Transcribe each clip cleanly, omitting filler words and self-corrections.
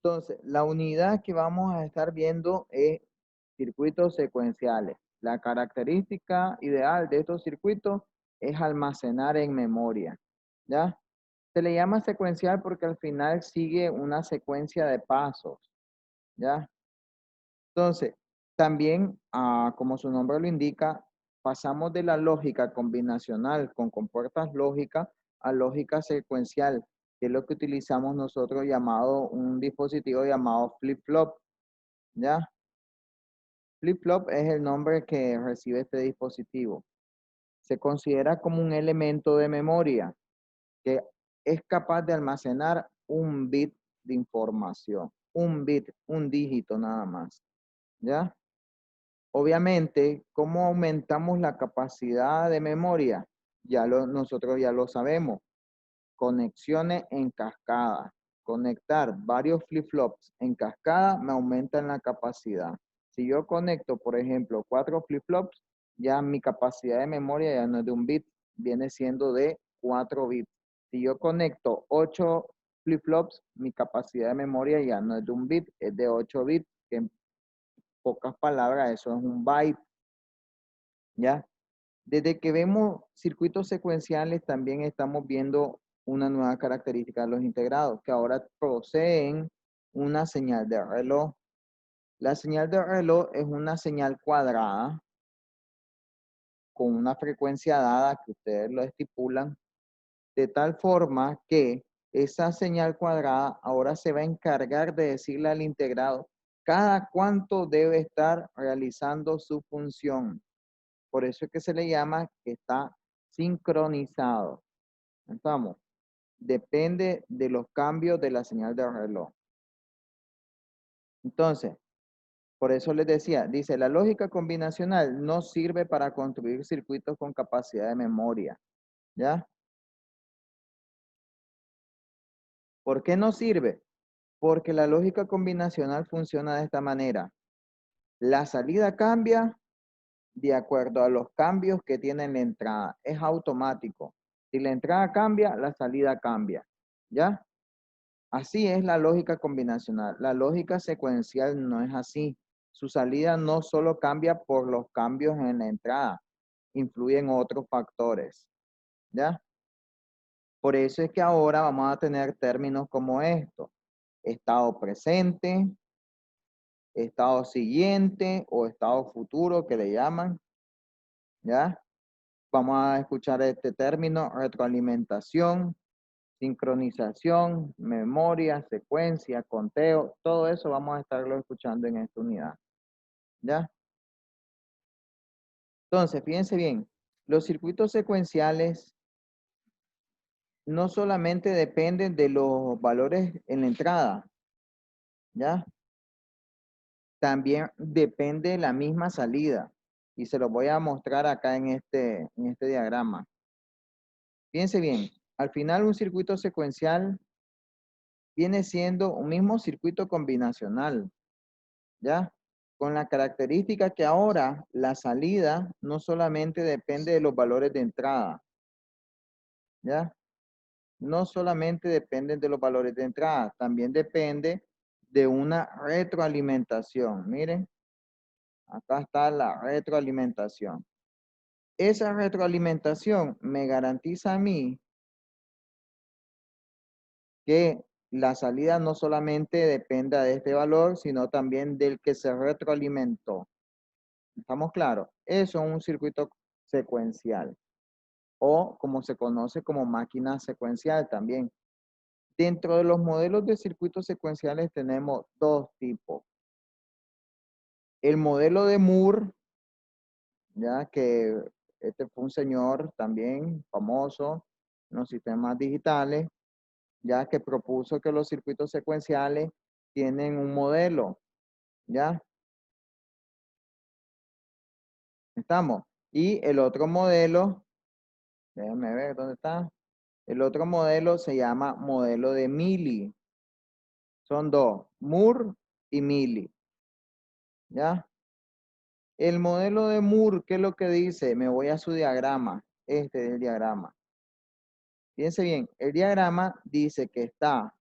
Entonces, la unidad que vamos a estar viendo es circuitos secuenciales. La característica ideal de estos circuitos es almacenar en memoria, ¿ya? Se le llama secuencial porque al final sigue una secuencia de pasos, ¿ya? Entonces, también, como su nombre lo indica, pasamos de la lógica combinacional con compuertas lógicas a lógica secuencial, que es lo que utilizamos nosotros llamado un dispositivo llamado flip-flop, ¿ya? Flip-flop es el nombre que recibe este dispositivo. Se considera como un elemento de memoria que es capaz de almacenar un bit de información, un bit, un dígito nada más, ¿ya? Obviamente, ¿cómo aumentamos la capacidad de memoria? Nosotros ya lo sabemos. Conexiones en cascada. Conectar varios flip-flops en cascada me aumentan la capacidad. Si yo conecto, por ejemplo, 4 flip-flops, ya mi capacidad de memoria ya no es de un bit, viene siendo de 4 bits. Si yo conecto 8 flip-flops, mi capacidad de memoria ya no es de un bit, es de 8 bits, que en pocas palabras eso es un byte, ¿ya? Desde que vemos circuitos secuenciales, también estamos viendo una nueva característica de los integrados, que ahora poseen una señal de reloj. La señal de reloj es una señal cuadrada con una frecuencia dada que ustedes lo estipulan, de tal forma que esa señal cuadrada ahora se va a encargar de decirle al integrado cada cuánto debe estar realizando su función. Por eso es que se le llama que está sincronizado. ¿Estamos? Depende de los cambios de la señal de reloj. Entonces, por eso les decía, dice, la lógica combinacional no sirve para construir circuitos con capacidad de memoria. ¿Ya? ¿Por qué no sirve? Porque la lógica combinacional funciona de esta manera. La salida cambia de acuerdo a los cambios que tiene la entrada. Es automático. Si la entrada cambia, la salida cambia. ¿Ya? Así es la lógica combinacional. La lógica secuencial no es así. Su salida no solo cambia por los cambios en la entrada, influyen otros factores. ¿Ya? Por eso es que ahora vamos a tener términos como estos. Estado presente, estado siguiente o estado futuro que le llaman. ¿Ya? Vamos a escuchar este término, retroalimentación, sincronización, memoria, secuencia, conteo, todo eso vamos a estarlo escuchando en esta unidad. ¿Ya? Entonces, fíjense bien, los circuitos secuenciales no solamente dependen de los valores en la entrada, ¿ya? También depende de la misma salida. Y se los voy a mostrar acá en este diagrama. Fíjense bien, al final un circuito secuencial viene siendo un mismo circuito combinacional, ¿ya? Con la característica que ahora la salida no solamente depende de los valores de entrada, ¿ya? No solamente dependen de los valores de entrada, también depende de una retroalimentación. Miren, acá está la retroalimentación. Esa retroalimentación me garantiza a mí que la salida no solamente dependa de este valor, sino también del que se retroalimentó. ¿Estamos claros? Eso es un circuito secuencial o como se conoce como máquina secuencial también. Dentro de los modelos de circuitos secuenciales tenemos dos tipos. El modelo de Moore, ya que este fue un señor también famoso en los sistemas digitales, ya que propuso que los circuitos secuenciales tienen un modelo, ¿ya? ¿Estamos? Y el otro modelo, déjenme ver dónde está. El otro modelo se llama modelo de Mealy. Son dos, Moore y Mealy. ¿Ya? El modelo de Moore, ¿qué es lo que dice? Me voy a su diagrama. Este es el diagrama. Fíjense bien, el diagrama dice que está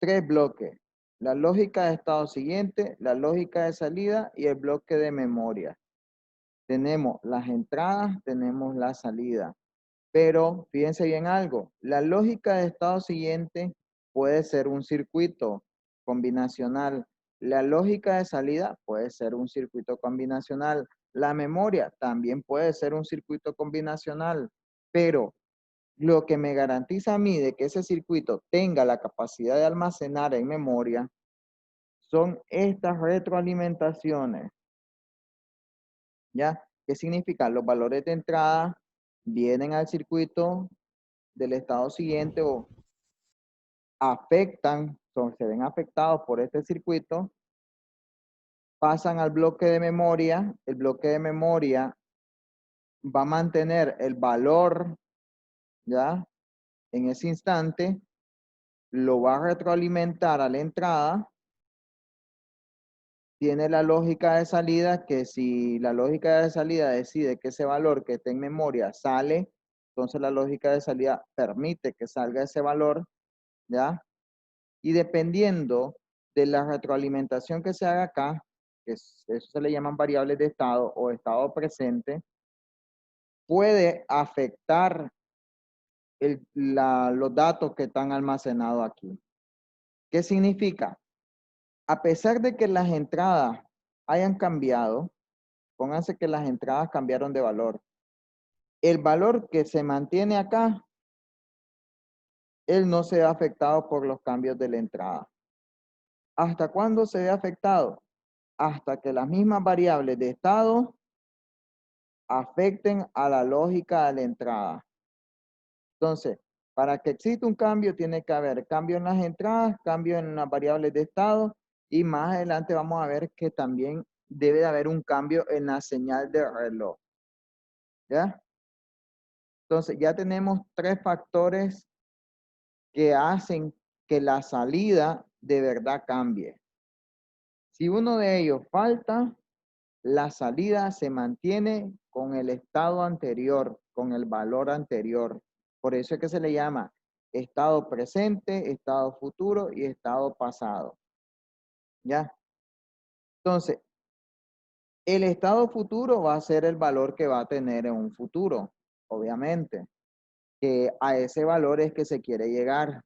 tres bloques. La lógica de estado siguiente, la lógica de salida y el bloque de memoria. Tenemos las entradas, tenemos la salida. Pero fíjense bien algo, la lógica de estado siguiente puede ser un circuito combinacional. La lógica de salida puede ser un circuito combinacional. La memoria también puede ser un circuito combinacional. Pero lo que me garantiza a mí de que ese circuito tenga la capacidad de almacenar en memoria son estas retroalimentaciones. ¿Ya? ¿Qué significa? Los valores de entrada vienen al circuito del estado siguiente o afectan, se ven afectados por este circuito, pasan al bloque de memoria, el bloque de memoria va a mantener el valor, ¿ya? En ese instante, lo va a retroalimentar a la entrada, tiene la lógica de salida, que si la lógica de salida decide que ese valor que está en memoria sale, entonces la lógica de salida permite que salga ese valor, ¿ya? Y dependiendo de la retroalimentación que se haga acá, eso se le llaman variables de estado o estado presente, puede afectar los datos que están almacenados aquí. ¿Qué significa? A pesar de que las entradas hayan cambiado, pónganse que las entradas cambiaron de valor. El valor que se mantiene acá, él no se ve afectado por los cambios de la entrada. ¿Hasta cuándo se ve afectado? Hasta que las mismas variables de estado afecten a la lógica de la entrada. Entonces, para que exista un cambio, tiene que haber cambio en las entradas, cambio en las variables de estado, y más adelante vamos a ver que también debe de haber un cambio en la señal de reloj. ¿Ya? Entonces, ya tenemos tres factores que hacen que la salida de verdad cambie. Si uno de ellos falta, la salida se mantiene con el estado anterior, con el valor anterior. Por eso es que se le llama estado presente, estado futuro y estado pasado. ¿Ya? Entonces, el estado futuro va a ser el valor que va a tener en un futuro, obviamente, que a ese valor es que se quiere llegar.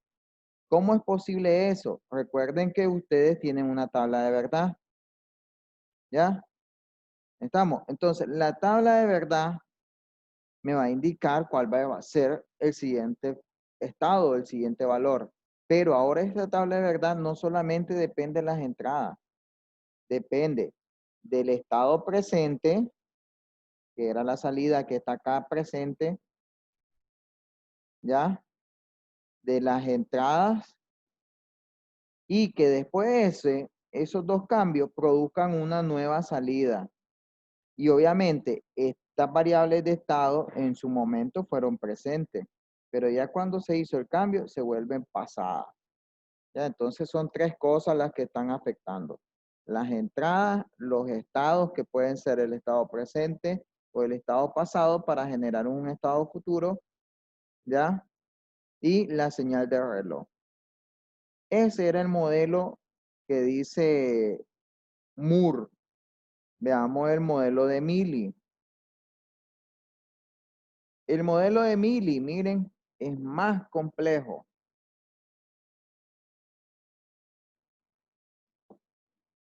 ¿Cómo es posible eso? Recuerden que ustedes tienen una tabla de verdad. ¿Ya? ¿Estamos? Entonces, la tabla de verdad me va a indicar cuál va a ser el siguiente estado, el siguiente valor. Pero ahora esta tabla de verdad no solamente depende de las entradas, depende del estado presente, que era la salida que está acá presente, ¿ya? De las entradas y que después esos dos cambios produzcan una nueva salida. Y obviamente estas variables de estado en su momento fueron presentes, pero ya cuando se hizo el cambio se vuelven pasadas. ¿Ya? Entonces son tres cosas las que están afectando. Las entradas, los estados que pueden ser el estado presente o el estado pasado para generar un estado futuro, ¿ya? Y la señal de reloj. Ese era el modelo que dice Moore. Veamos el modelo de Mealy. El modelo de Mealy, miren, es más complejo.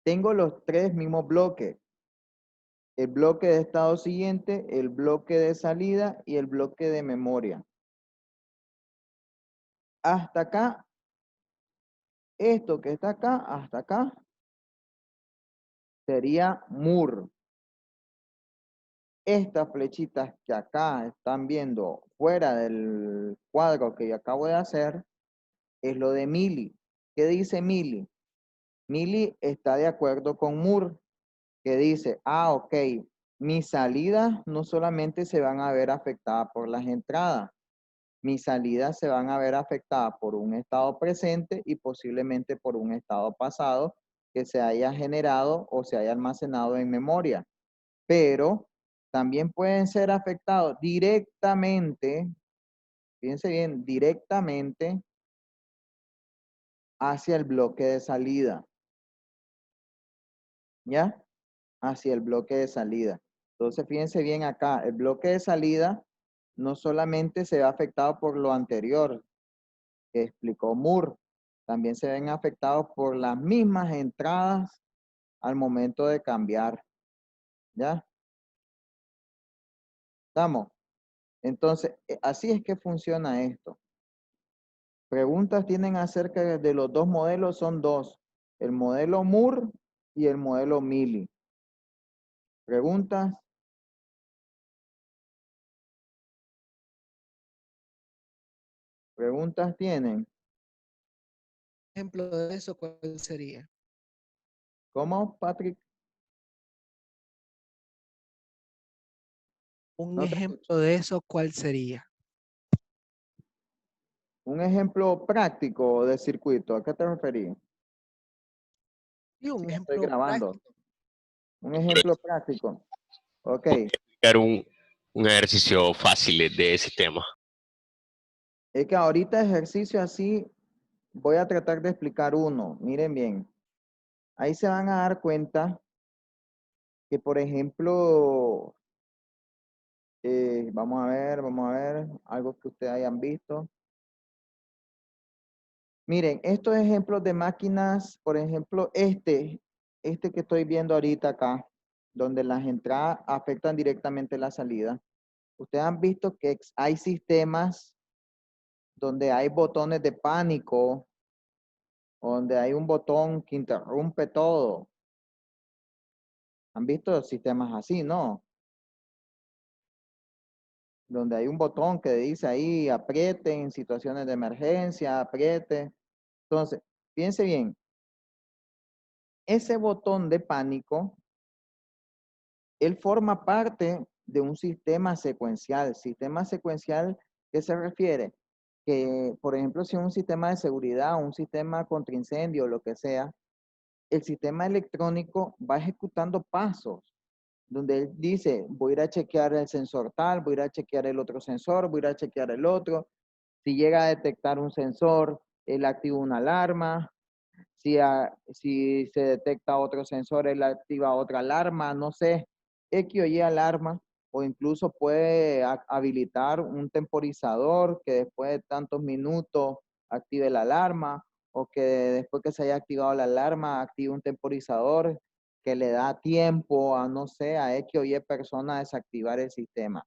Tengo los tres mismos bloques. El bloque de estado siguiente, el bloque de salida y el bloque de memoria. Hasta acá, esto que está acá, hasta acá, sería Moore. Estas flechitas que acá están viendo fuera del cuadro que yo acabo de hacer, es lo de Mealy. ¿Qué dice Mealy? Mealy está de acuerdo con Moore, que dice, ok, mis salidas no solamente se van a ver afectadas por las entradas, mis salidas se van a ver afectadas por un estado presente y posiblemente por un estado pasado que se haya generado o se haya almacenado en memoria. Pero también pueden ser afectados directamente, fíjense bien, directamente hacia el bloque de salida. ¿Ya? Hacia el bloque de salida. Entonces, fíjense bien acá, el bloque de salida no solamente se ve afectado por lo anterior que explicó Moore, también se ven afectados por las mismas entradas al momento de cambiar. ¿Ya? ¿Estamos? Entonces, así es que funciona esto. Preguntas tienen acerca de los dos modelos, son dos, el modelo Moore y el modelo Mealy. ¿Preguntas? ¿Preguntas tienen? Ejemplo de eso, ¿cuál sería? ¿Cómo, Patrick? Un No te escucho. ejemplo de eso, ¿cuál sería? Un ejemplo práctico de circuito, ¿a qué te referís? Y Sí, un estoy ejemplo grabando. práctico. Un ejemplo práctico. Ok. Explicar un ejercicio fácil de ese tema. Es que ahorita ejercicio así, voy a tratar de explicar uno. Miren bien. Ahí se van a dar cuenta que, por ejemplo, vamos a ver, algo que ustedes hayan visto. Miren, estos ejemplos de máquinas, por ejemplo, este que estoy viendo ahorita acá, donde las entradas afectan directamente la salida. Ustedes han visto que hay sistemas donde hay botones de pánico, donde hay un botón que interrumpe todo. ¿Han visto sistemas así, no? Donde hay un botón que dice ahí, apriete en situaciones de emergencia, apriete. Entonces, piense bien, ese botón de pánico, él forma parte de un sistema secuencial. Sistema secuencial, ¿qué se refiere? Que, por ejemplo, si es un sistema de seguridad, un sistema contra incendio, lo que sea, el sistema electrónico va ejecutando pasos, donde él dice, voy a ir a chequear el sensor tal, voy a ir a chequear el otro sensor, voy a ir a chequear el otro. Si llega a detectar un sensor, él activa una alarma. Si se detecta otro sensor, él activa otra alarma, no sé, X o Y alarma, o incluso puede habilitar un temporizador que después de tantos minutos active la alarma, o que después que se haya activado la alarma, active un temporizador que le da tiempo a, no sé, a X o Y persona a desactivar el sistema.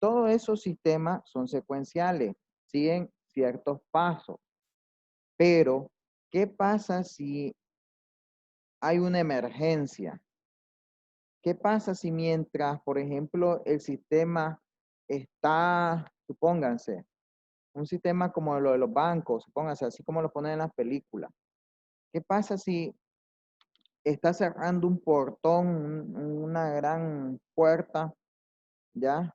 Todos esos sistemas son secuenciales, siguen ciertos pasos, pero ¿qué pasa si hay una emergencia? ¿Qué pasa si mientras, por ejemplo, el sistema está, supónganse, un sistema como lo de los bancos, supónganse, así como lo ponen en las películas? ¿Qué pasa si está cerrando un portón, una gran puerta, ya?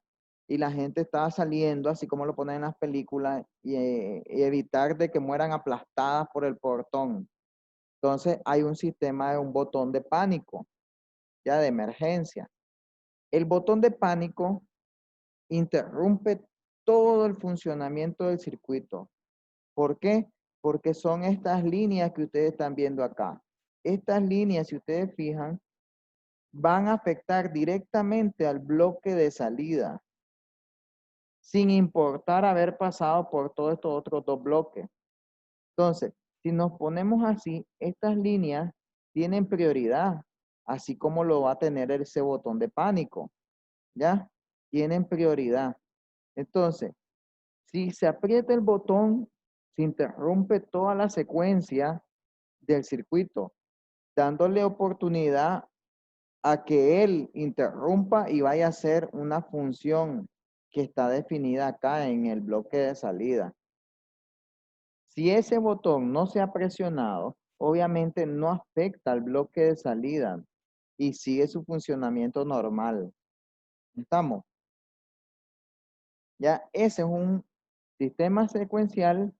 Y la gente está saliendo, así como lo ponen en las películas, y evitar de que mueran aplastadas por el portón. Entonces hay un sistema de un botón de pánico, ya de emergencia. El botón de pánico interrumpe todo el funcionamiento del circuito. ¿Por qué? Porque son estas líneas que ustedes están viendo acá. Estas líneas, si ustedes fijan, van a afectar directamente al bloque de salida, sin importar haber pasado por todos estos otros dos bloques. Entonces, si nos ponemos así, estas líneas tienen prioridad, así como lo va a tener ese botón de pánico, ¿ya? Tienen prioridad. Entonces, si se aprieta el botón, se interrumpe toda la secuencia del circuito, dándole oportunidad a que él interrumpa y vaya a hacer una función que está definida acá en el bloque de salida. Si ese botón no se ha presionado, obviamente no afecta al bloque de salida y sigue su funcionamiento normal. ¿Estamos? Ya ese es un sistema secuencial,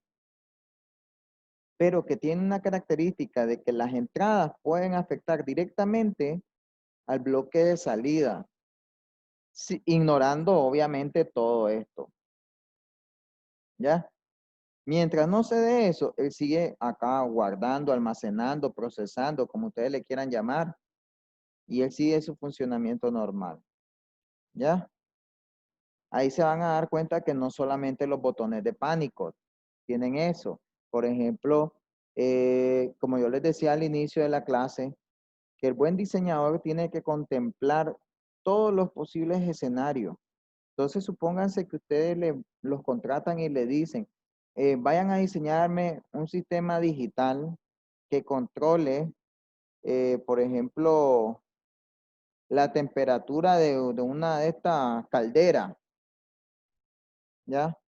pero que tiene una característica de que las entradas pueden afectar directamente al bloque de salida, ignorando obviamente todo esto. ¿Ya? Mientras no se dé eso, él sigue acá guardando, almacenando, procesando, como ustedes le quieran llamar, y él sigue su funcionamiento normal. ¿Ya? Ahí se van a dar cuenta que no solamente los botones de pánico tienen eso. Por ejemplo, como yo les decía al inicio de la clase, que el buen diseñador tiene que contemplar todos los posibles escenarios. Entonces, supónganse que ustedes los contratan y le dicen, vayan a diseñarme un sistema digital que controle, por ejemplo, la temperatura de una de estas calderas, ¿ya?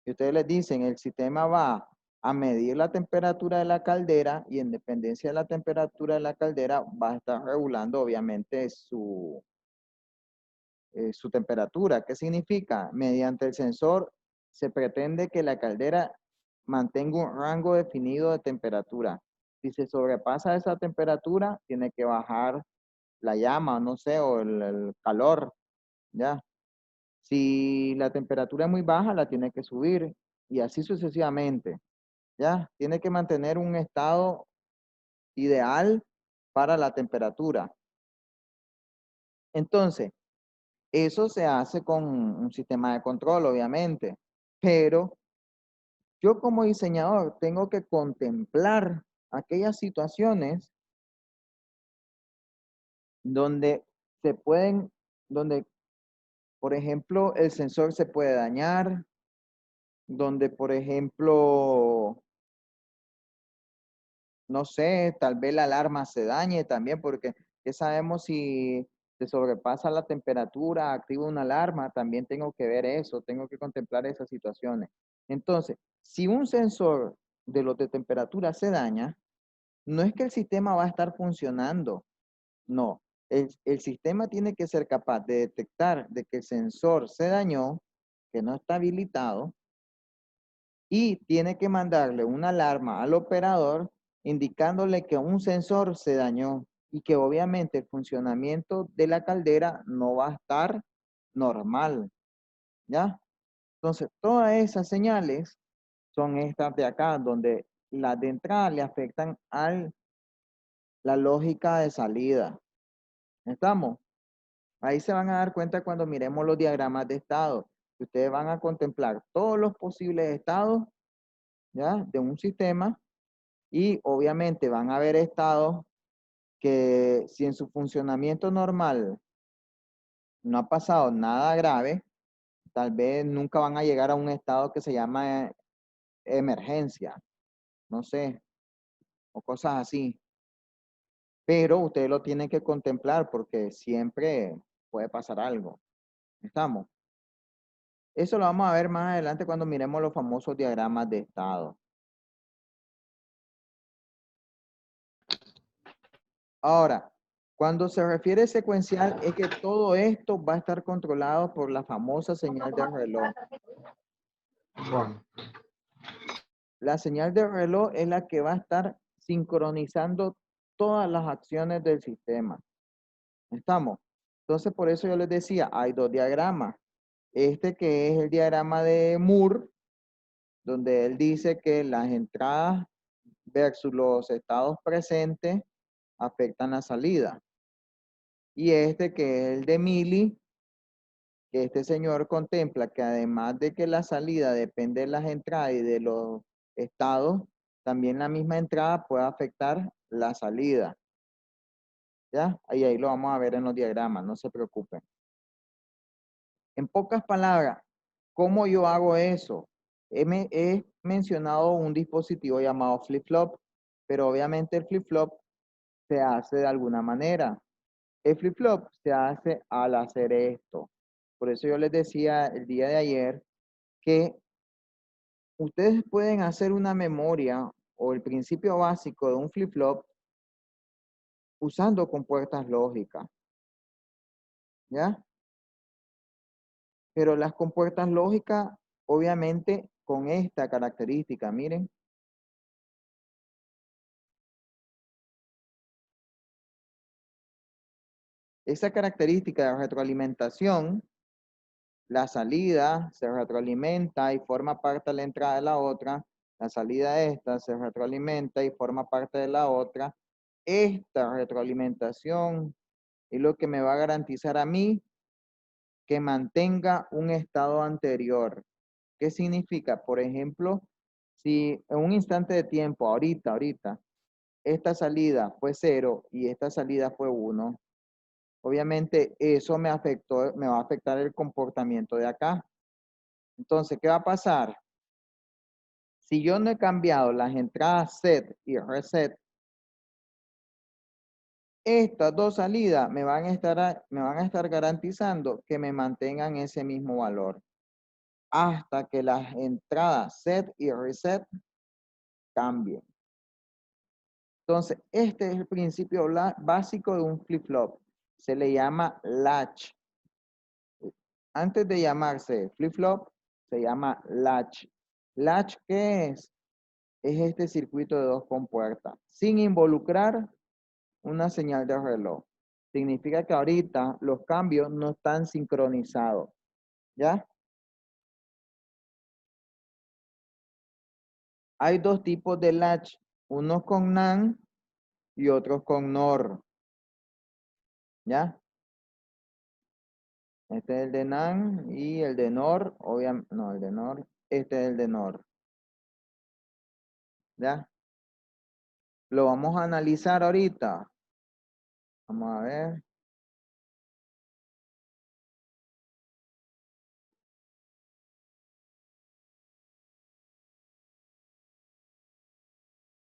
Y ustedes les dicen, el sistema va a medir la temperatura de la caldera y en dependencia de la temperatura de la caldera va a estar regulando obviamente su temperatura. ¿Qué significa? Mediante el sensor se pretende que la caldera mantenga un rango definido de temperatura. Si se sobrepasa esa temperatura, tiene que bajar la llama, no sé, o el calor, ¿ya? Si la temperatura es muy baja, la tiene que subir y así sucesivamente, ¿ya? Tiene que mantener un estado ideal para la temperatura. Entonces, eso se hace con un sistema de control, obviamente, pero yo como diseñador tengo que contemplar aquellas situaciones donde se pueden, donde, por ejemplo, el sensor se puede dañar, donde, por ejemplo, no sé, tal vez la alarma se dañe también, porque ya sabemos si se sobrepasa la temperatura, activa una alarma, también tengo que ver eso, tengo que contemplar esas situaciones. Entonces, si un sensor de los de temperatura se daña, no es que el sistema va a estar funcionando, no. El sistema tiene que ser capaz de detectar de que el sensor se dañó, que no está habilitado, y tiene que mandarle una alarma al operador indicándole que un sensor se dañó y que obviamente el funcionamiento de la caldera no va a estar normal, ¿ya? Entonces, todas esas señales son estas de acá, donde las de entrada le afectan a la lógica de salida. ¿Estamos? Ahí se van a dar cuenta cuando miremos los diagramas de estado. Ustedes van a contemplar todos los posibles estados, ¿ya? De un sistema. Y obviamente van a haber estados que si en su funcionamiento normal no ha pasado nada grave, tal vez nunca van a llegar a un estado que se llama emergencia, no sé, o cosas así. Pero ustedes lo tienen que contemplar porque siempre puede pasar algo. ¿Estamos? Eso lo vamos a ver más adelante cuando miremos los famosos diagramas de estado. Ahora, cuando se refiere secuencial, es que todo esto va a estar controlado por la famosa señal del reloj. La señal del reloj es la que va a estar sincronizando todas las acciones del sistema. ¿Estamos? Entonces, por eso yo les decía, hay dos diagramas. Este que es el diagrama de Moore, donde él dice que las entradas versus los estados presentes afectan la salida. Y este que es el de Millie, que este señor contempla que además de que la salida depende de las entradas y de los estados, también la misma entrada puede afectar la salida. ¿Ya? Ahí lo vamos a ver en los diagramas, no se preocupen. En pocas palabras, ¿cómo yo hago eso? He mencionado un dispositivo llamado flip-flop, pero obviamente el flip-flop se hace de alguna manera. El flip-flop se hace al hacer esto. Por eso yo les decía el día de ayer que ustedes pueden hacer una memoria o el principio básico de un flip-flop usando compuertas lógicas, ¿ya? Pero las compuertas lógicas, obviamente, con esta característica, miren. Esa característica de retroalimentación La salida se retroalimenta y forma parte de la entrada de la otra. La salida de esta se retroalimenta y forma parte de la otra. Esta retroalimentación es lo que me va a garantizar a mí que mantenga un estado anterior. ¿Qué significa? Por ejemplo, si en un instante de tiempo, ahorita, esta salida fue 0 y esta salida fue 1, obviamente eso me afectó, me va a afectar el comportamiento de acá. Entonces, ¿qué va a pasar? Si yo no he cambiado las entradas set y reset, estas dos salidas me van a estar garantizando que me mantengan ese mismo valor hasta que las entradas set y reset cambien. Entonces, este es el principio básico de un flip-flop. Se le llama latch. Antes de llamarse flip-flop, se llama latch. ¿Latch qué es? Es este circuito de 2 compuertas, sin involucrar una señal de reloj. Significa que ahorita los cambios no están sincronizados. ¿Ya? Hay dos tipos de latch, unos con NAND y otros con NOR. ¿Ya? Este es el de NAND y el de NOR, obviamente, no, el de NOR, este es el de NOR. ¿Ya? Lo vamos a analizar ahorita. Vamos a ver.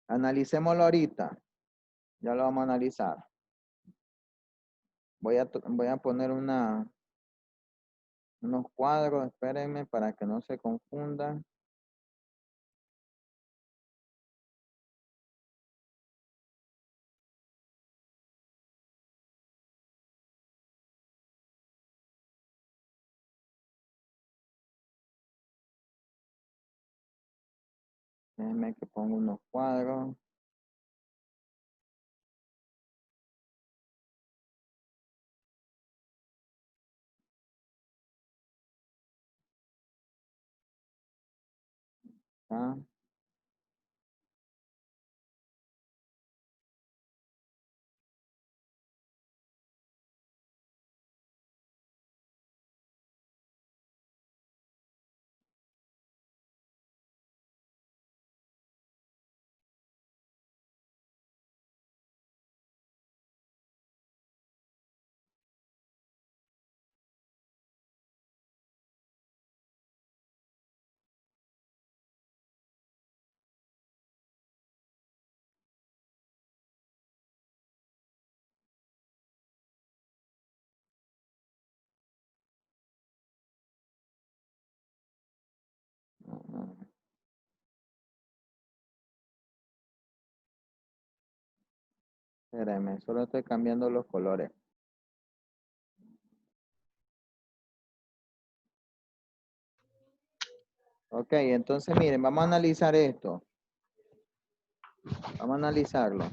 Analicémoslo ahorita. Ya lo vamos a analizar. Voy a poner unos cuadros, espérenme para que no se confundan. Déjenme que ponga unos cuadros. Acá. Espérenme, solo estoy cambiando los colores. Ok, entonces miren, vamos a analizar esto. Vamos a analizarlo.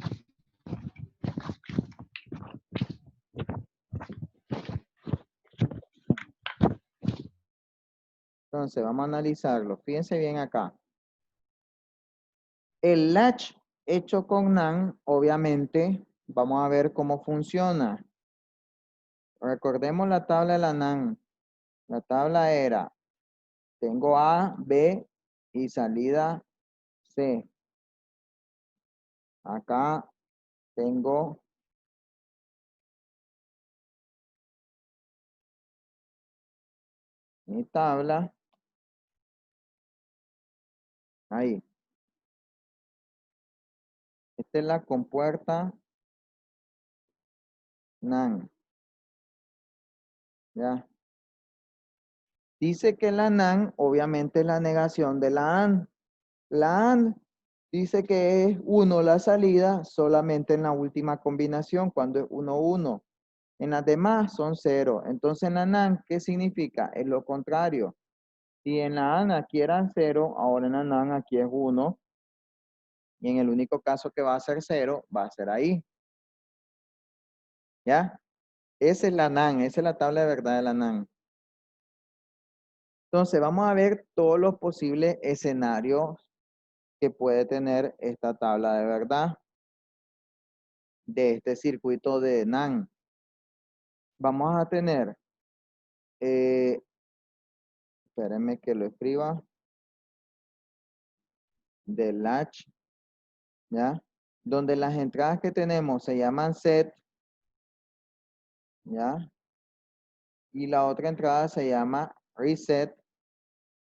Entonces, vamos a analizarlo. Fíjense bien acá. El latch hecho con NAND, obviamente, vamos a ver cómo funciona. Recordemos la tabla de la NAND. La tabla era, tengo A, B y salida C. Acá tengo mi tabla. Ahí. Esta es la compuerta NAND. ¿Ya? Dice que la NAND obviamente es la negación de la AND. La AND dice que es 1 la salida solamente en la última combinación, cuando es 1, 1. En las demás son 0. Entonces en la NAND, ¿qué significa? Es lo contrario. Si en la AND aquí eran 0, ahora en la NAND aquí es 1. Y en el único caso que va a ser 0, va a ser ahí. ¿Ya? Esa es la NAND, esa es la tabla de verdad de la NAND. Entonces, vamos a ver todos los posibles escenarios que puede tener esta tabla de verdad de este circuito de NAND. Vamos a tener, espérenme que lo escriba, de latch, ¿ya? Donde las entradas que tenemos se llaman set, ¿ya? Y la otra entrada se llama reset.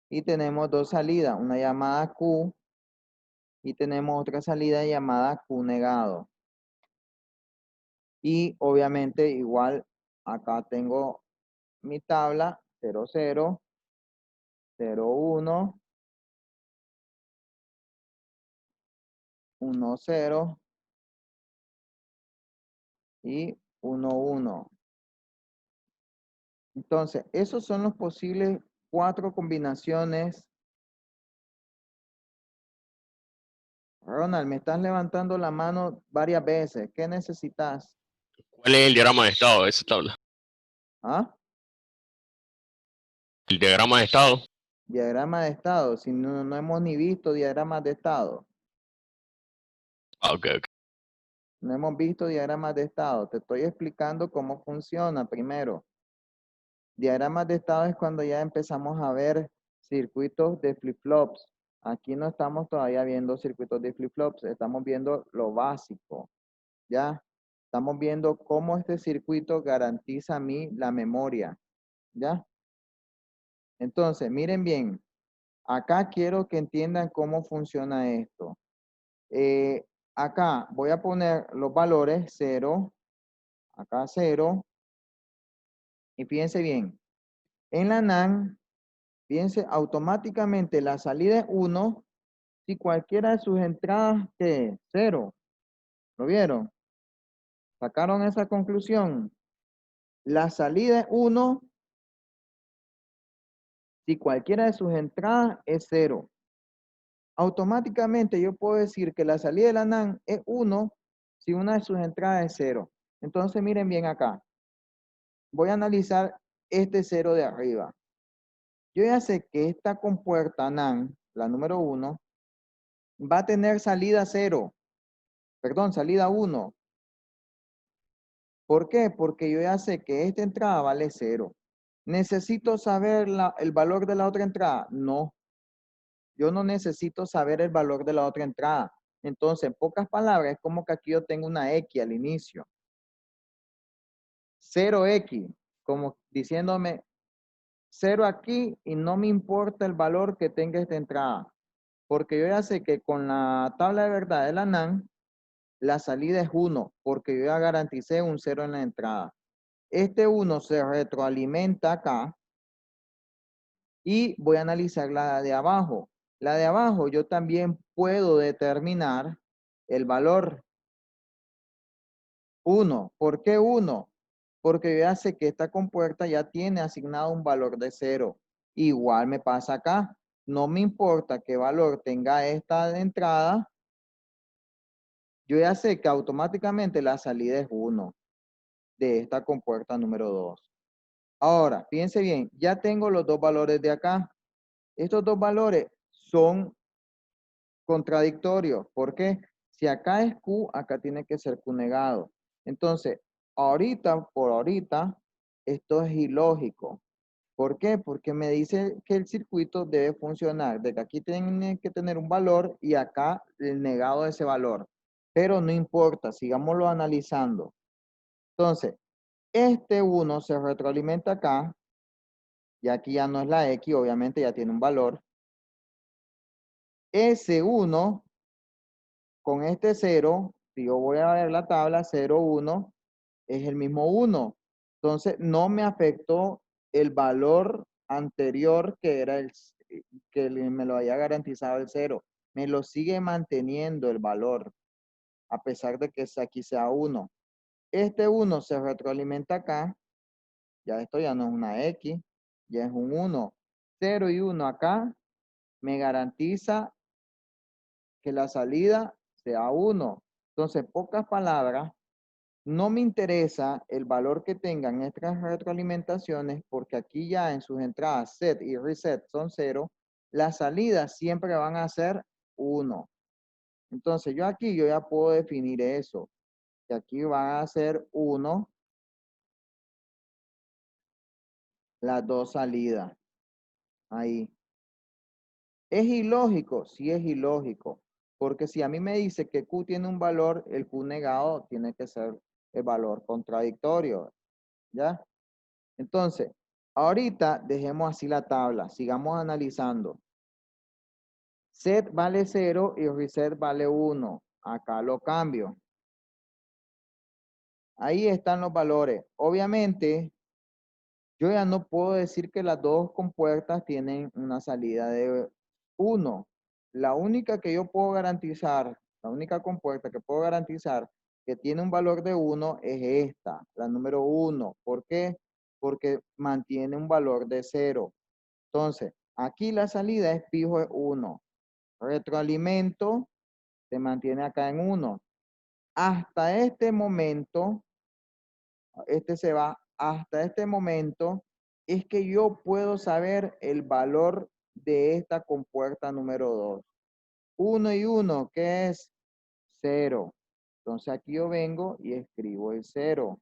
Y tenemos dos salidas, una llamada Q y tenemos otra salida llamada Q negado. Y obviamente igual acá tengo mi tabla 0, 0, 0, 1, 1, 0 y 1, 1. Entonces, esos son los posibles 4 combinaciones. Ronald, me estás levantando la mano varias veces. ¿Qué necesitas? ¿Cuál es el diagrama de estado de esa tabla? ¿Ah? El diagrama de estado. Diagrama de estado. Si no hemos ni visto diagramas de estado. Ah, ok, ok. No hemos visto diagramas de estado. Te estoy explicando cómo funciona primero. Diagramas de estado es cuando ya empezamos a ver circuitos de flip-flops. Aquí no estamos todavía viendo circuitos de flip-flops. Estamos viendo lo básico. ¿Ya? Estamos viendo cómo este circuito garantiza a mí la memoria. ¿Ya? Entonces, miren bien. Acá quiero que entiendan cómo funciona esto. Acá voy a poner los valores 0, acá 0. Y fíjense bien. En la NAND, fíjense, automáticamente la salida es 1 si cualquiera de sus entradas que 0. ¿Lo vieron? ¿Sacaron esa conclusión? La salida es 1 si cualquiera de sus entradas es 0. Automáticamente yo puedo decir que la salida de la NAND es 1 si una de sus entradas es 0. Entonces miren bien acá. Voy a analizar este 0 de arriba. Yo ya sé que esta compuerta NAND, la número 1, va a tener salida 0. Perdón, salida 1. ¿Por qué? Porque yo ya sé que esta entrada vale 0. ¿Necesito saber el valor de la otra entrada? No. Yo no necesito saber el valor de la otra entrada. Entonces, en pocas palabras, es como que aquí yo tengo una X al inicio. 0X, como diciéndome 0 aquí y no me importa el valor que tenga esta entrada. Porque yo ya sé que con la tabla de verdad de la NAND, la salida es 1, porque yo ya garanticé un 0 en la entrada. Este 1 se retroalimenta acá y voy a analizar la de abajo. La de abajo yo también puedo determinar el valor 1. ¿Por qué 1? Porque yo ya sé que esta compuerta ya tiene asignado un valor de 0. Igual me pasa acá. No me importa qué valor tenga esta de entrada. Yo ya sé que automáticamente la salida es 1 de esta compuerta número 2. Ahora, fíjense bien, ya tengo los dos valores de acá. Estos dos valores son contradictorios. ¿Por qué? Si acá es Q, acá tiene que ser Q negado. Entonces, ahorita, por ahorita, esto es ilógico. ¿Por qué? Porque me dice que el circuito debe funcionar, de que aquí tiene que tener un valor y acá el negado de ese valor. Pero no importa, sigámoslo analizando. Entonces, este 1 se retroalimenta acá, y aquí ya no es la X, obviamente ya tiene un valor. Ese 1 con este 0, si yo voy a ver la tabla, 0, 1, es el mismo 1. Entonces, no me afectó el valor anterior que era que me lo había garantizado el 0. Me lo sigue manteniendo el valor, a pesar de que aquí sea 1. Este 1 se retroalimenta acá. Ya esto ya no es una X, ya es un 1. 0 y 1 acá me garantiza que la salida sea 1. Entonces, pocas palabras, No me interesa el valor que tengan estas retroalimentaciones porque aquí ya en sus entradas set y reset son 0, las salidas siempre van a ser 1. Entonces yo aquí ya puedo definir eso, que aquí van a ser 1 las dos salidas. Ahí. ¿Es ilógico? Sí es ilógico. Porque si a mí me dice que Q tiene un valor, el Q negado tiene que ser el valor contradictorio. ¿Ya? Entonces, ahorita dejemos así la tabla. Sigamos analizando. Set vale 0 y reset vale 1. Acá lo cambio. Ahí están los valores. Obviamente, yo ya no puedo decir que las dos compuertas tienen una salida de 1. La única que yo puedo garantizar, la única compuerta que puedo garantizar que tiene un valor de 1 es esta, la número 1. ¿Por qué? Porque mantiene un valor de 0. Entonces, aquí la salida es fijo es 1. Retroalimento se mantiene acá en 1. Hasta este momento, este se va, hasta este momento, es que yo puedo saber el valor de esta compuerta número 2. 1 y 1, ¿qué es? 0. Entonces aquí yo vengo y escribo el 0.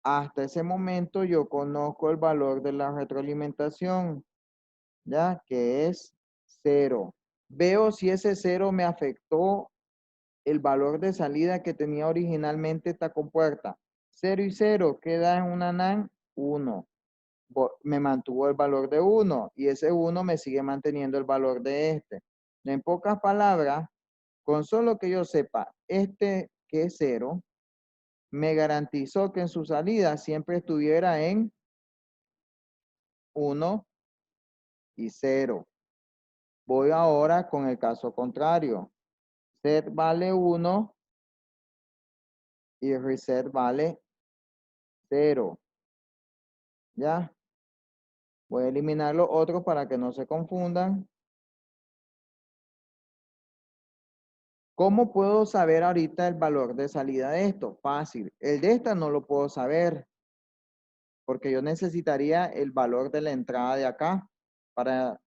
Hasta ese momento yo conozco el valor de la retroalimentación, ¿ya? Que es 0. Veo si ese 0 me afectó el valor de salida que tenía originalmente esta compuerta. 0 y 0 queda en una NAND 1. Me mantuvo el valor de 1 y ese 1 me sigue manteniendo el valor de este. En pocas palabras, con solo que yo sepa este que es 0, me garantizó que en su salida siempre estuviera en 1 y 0. Voy ahora con el caso contrario. Set vale 1 y reset vale 0. ¿Ya? Voy a eliminar los otros para que no se confundan. ¿Cómo puedo saber ahorita el valor de salida de esto? Fácil. El de esta no lo puedo saber porque yo necesitaría el valor de la entrada de acá para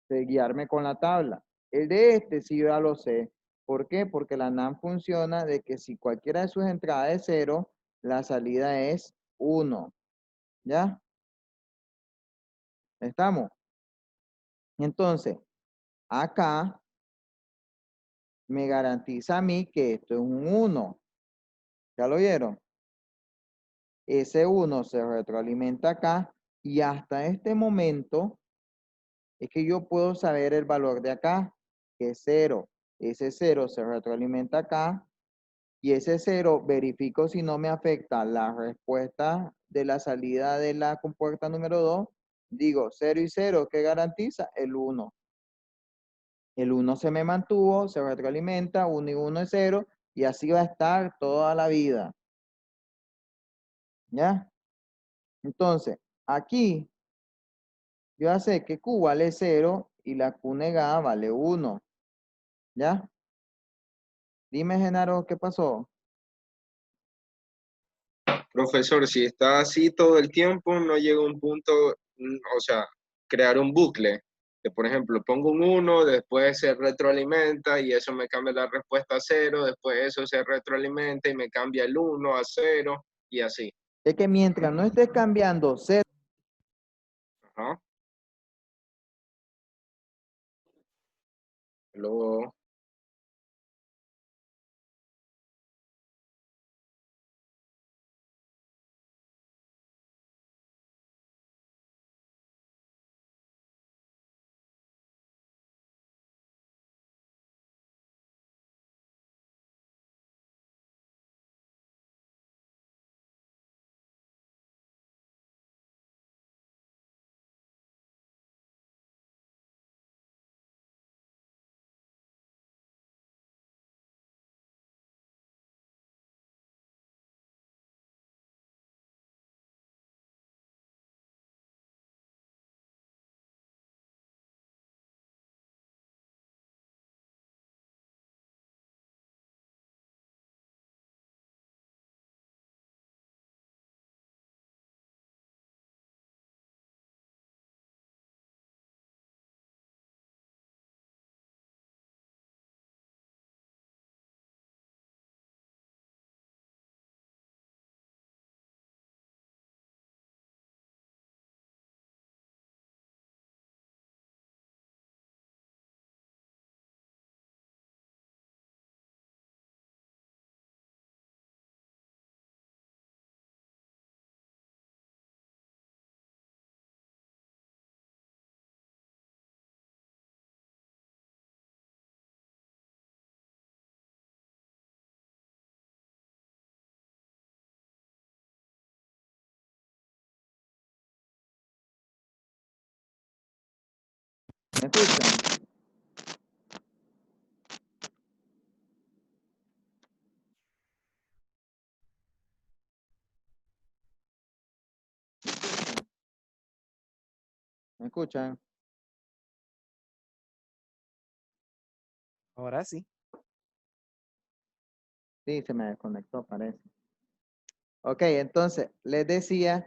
guiarme con la tabla. El de este sí ya lo sé. ¿Por qué? Porque la NAND funciona de que si cualquiera de sus entradas es 0, la salida es 1. ¿Ya? ¿Estamos? Entonces, acá me garantiza a mí que esto es un 1. ¿Ya lo vieron? Ese 1 se retroalimenta acá y hasta este momento es que yo puedo saber el valor de acá, que es 0. Ese 0 se retroalimenta acá y ese 0 verifico si no me afecta la respuesta de la salida de la compuerta número 2. Digo 0 y 0, ¿qué garantiza? El 1. El 1 se me mantuvo, se retroalimenta, 1 y 1 es 0 y así va a estar toda la vida. ¿Ya? Entonces, aquí yo ya sé que Q vale 0 y la Q negada vale 1. ¿Ya? Dime, Genaro, ¿qué pasó? Profesor, si está así todo el tiempo, no llega un punto, o sea, crear un bucle. Que, por ejemplo, pongo un 1, después se retroalimenta y eso me cambia la respuesta a 0, después eso se retroalimenta y me cambia el 1 a 0 y así. Es que mientras no estés cambiando 0, Ajá. Luego... ¿Me escuchan? ¿Me escuchan? Ahora sí. Sí, se me desconectó, parece. Ok, entonces, les decía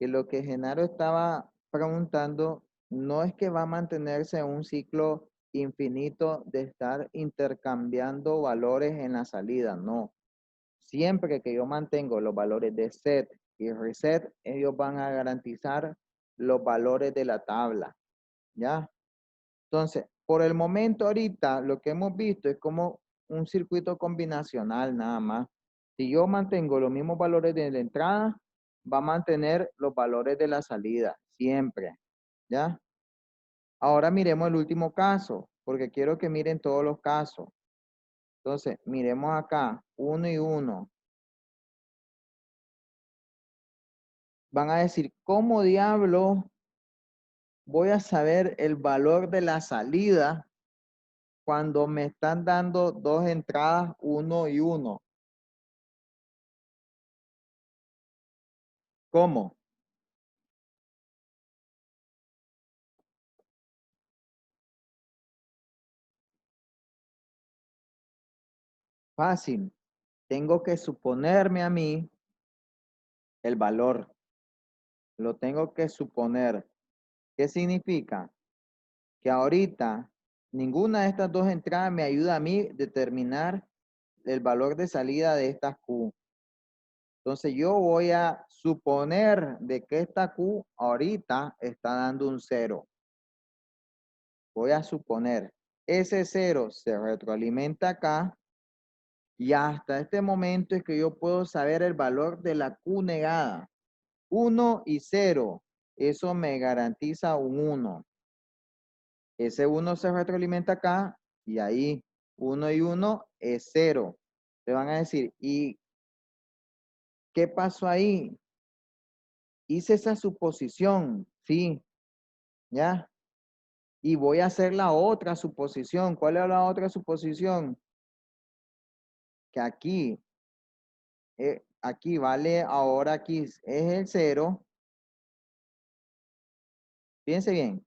que lo que Genaro estaba preguntando no es que va a mantenerse en un ciclo infinito de estar intercambiando valores en la salida, no. Siempre que yo mantengo los valores de set y reset, ellos van a garantizar los valores de la tabla, ¿ya? Entonces, por el momento ahorita, lo que hemos visto es como un circuito combinacional nada más. Si yo mantengo los mismos valores de la entrada, va a mantener los valores de la salida, siempre, ¿ya? Ahora miremos el último caso, porque quiero que miren todos los casos. Entonces, miremos acá, 1 y 1. Van a decir, ¿cómo diablo voy a saber el valor de la salida cuando me están dando dos entradas, 1 y 1? ¿Cómo? Fácil. Tengo que suponerme a mí el valor. Lo tengo que suponer. ¿Qué significa? Que ahorita ninguna de estas dos entradas me ayuda a mí a determinar el valor de salida de esta Q. Entonces yo voy a suponer de que esta Q ahorita está dando un 0. Voy a suponer. Ese 0 se retroalimenta acá y hasta este momento es que yo puedo saber el valor de la Q negada. 1 y 0. Eso me garantiza un 1. Ese 1 se retroalimenta acá y ahí 1 y 1 es 0. Te van a decir, ¿y qué pasó ahí? Hice esa suposición, sí, ¿ya? Y voy a hacer la otra suposición. ¿Cuál es la otra suposición? Que aquí vale, ahora aquí es el 0. Fíjense bien.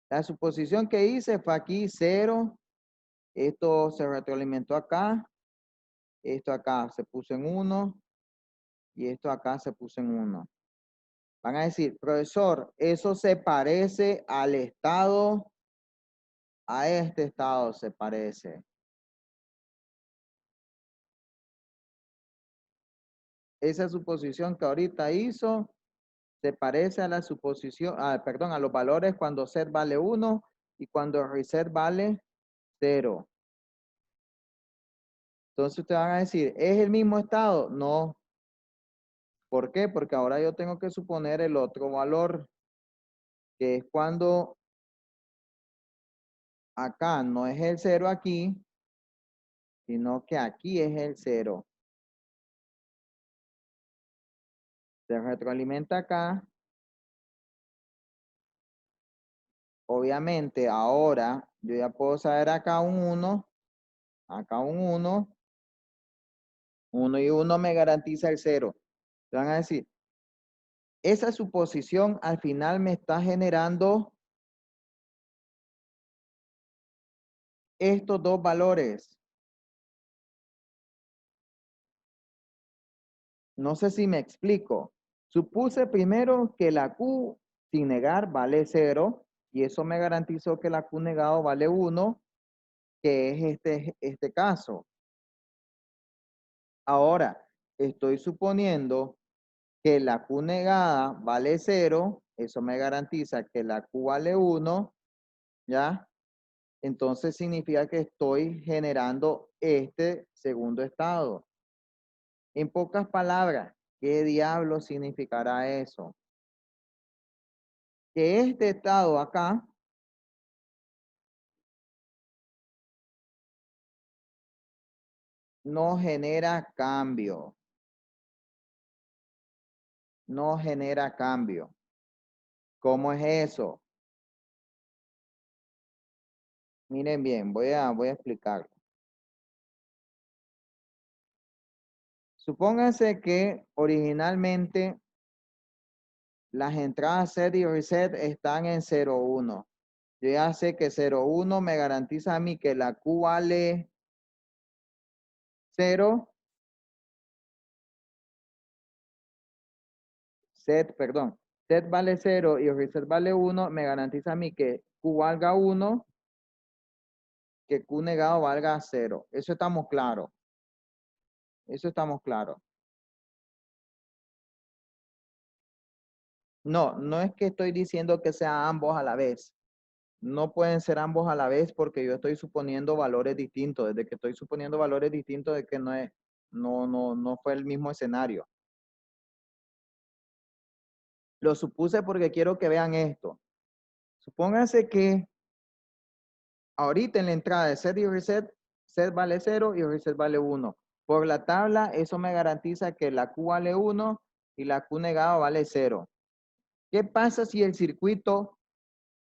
La suposición que hice fue aquí 0. Esto se retroalimentó acá. Esto acá se puso en 1. Y esto acá se puso en 1. Van a decir, profesor, eso se parece al estado, a este estado se parece. Esa suposición que ahorita hizo se parece a la suposición, perdón, a los valores cuando set vale 1 y cuando reset vale 0. Entonces ustedes van a decir, ¿es el mismo estado? No. ¿Por qué? Porque ahora yo tengo que suponer el otro valor, que es cuando acá no es el 0 aquí, sino que aquí es el 0. Se retroalimenta acá. Obviamente ahora yo ya puedo saber acá un 1, acá un 1, 1 y 1 me garantiza el 0. Te van a decir, esa suposición al final me está generando estos dos valores. No sé si me explico. Supuse primero que la Q sin negar vale 0 y eso me garantizó que la Q negado vale 1, que es este caso. Ahora, estoy suponiendo que la Q negada vale 0, eso me garantiza que la Q vale 1, ¿ya? Entonces significa que estoy generando este segundo estado. En pocas palabras, ¿qué diablo significará eso? Que este estado acá no genera cambio. No genera cambio. ¿Cómo es eso? Miren bien, voy a explicarlo. Supónganse que originalmente las entradas set y reset están en 0,1. Yo ya sé que 0,1 me garantiza a mí que la Q vale 0. Set vale 0 y reset vale 1, me garantiza a mí que Q valga 1, que Q negado valga 0. Eso estamos claros. Eso estamos claros. No, no es que estoy diciendo que sean ambos a la vez. No pueden ser ambos a la vez porque yo estoy suponiendo valores distintos. Desde que estoy suponiendo valores distintos de que no fue el mismo escenario. Lo supuse porque quiero que vean esto. Supónganse que ahorita en la entrada de set y reset, set vale 0 y reset vale 1. Por la tabla, eso me garantiza que la Q vale 1 y la Q negada vale 0. ¿Qué pasa si el circuito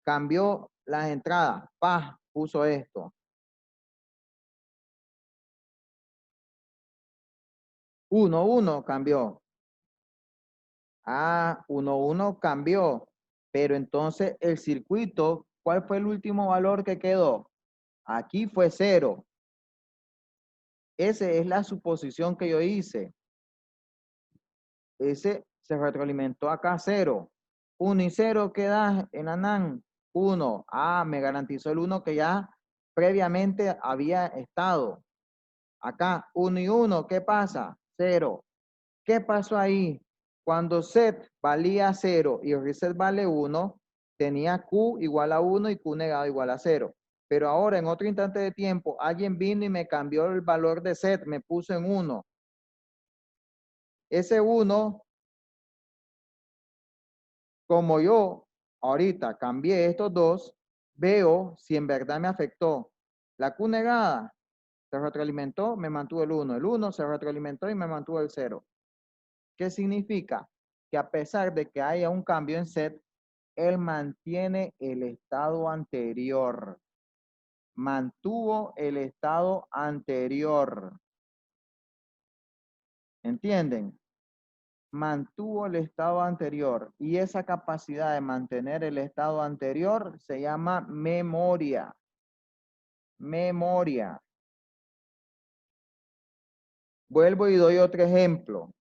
cambió las entradas? Puso esto. 1, 1 cambió. 1, 1 cambió. Pero entonces el circuito, ¿cuál fue el último valor que quedó? Aquí fue 0. Esa es la suposición que yo hice. Ese se retroalimentó acá 0. 1 y 0 queda en ANAN. 1. Me garantizó el 1 que ya previamente había estado. Acá 1 y 1, ¿qué pasa? 0. ¿Qué pasó ahí? Cuando set valía 0 y reset vale 1, tenía Q igual a 1 y Q negado igual a 0. Pero ahora en otro instante de tiempo, alguien vino y me cambió el valor de set, me puso en 1. Ese 1, como yo ahorita cambié estos dos, veo si en verdad me afectó. La Q negada se retroalimentó, me mantuvo el 1. El 1 se retroalimentó y me mantuvo el 0. ¿Qué significa? Que a pesar de que haya un cambio en set, él mantiene el estado anterior. Mantuvo el estado anterior. ¿Entienden? Mantuvo el estado anterior. Y esa capacidad de mantener el estado anterior se llama memoria. Memoria. Vuelvo y doy otro ejemplo.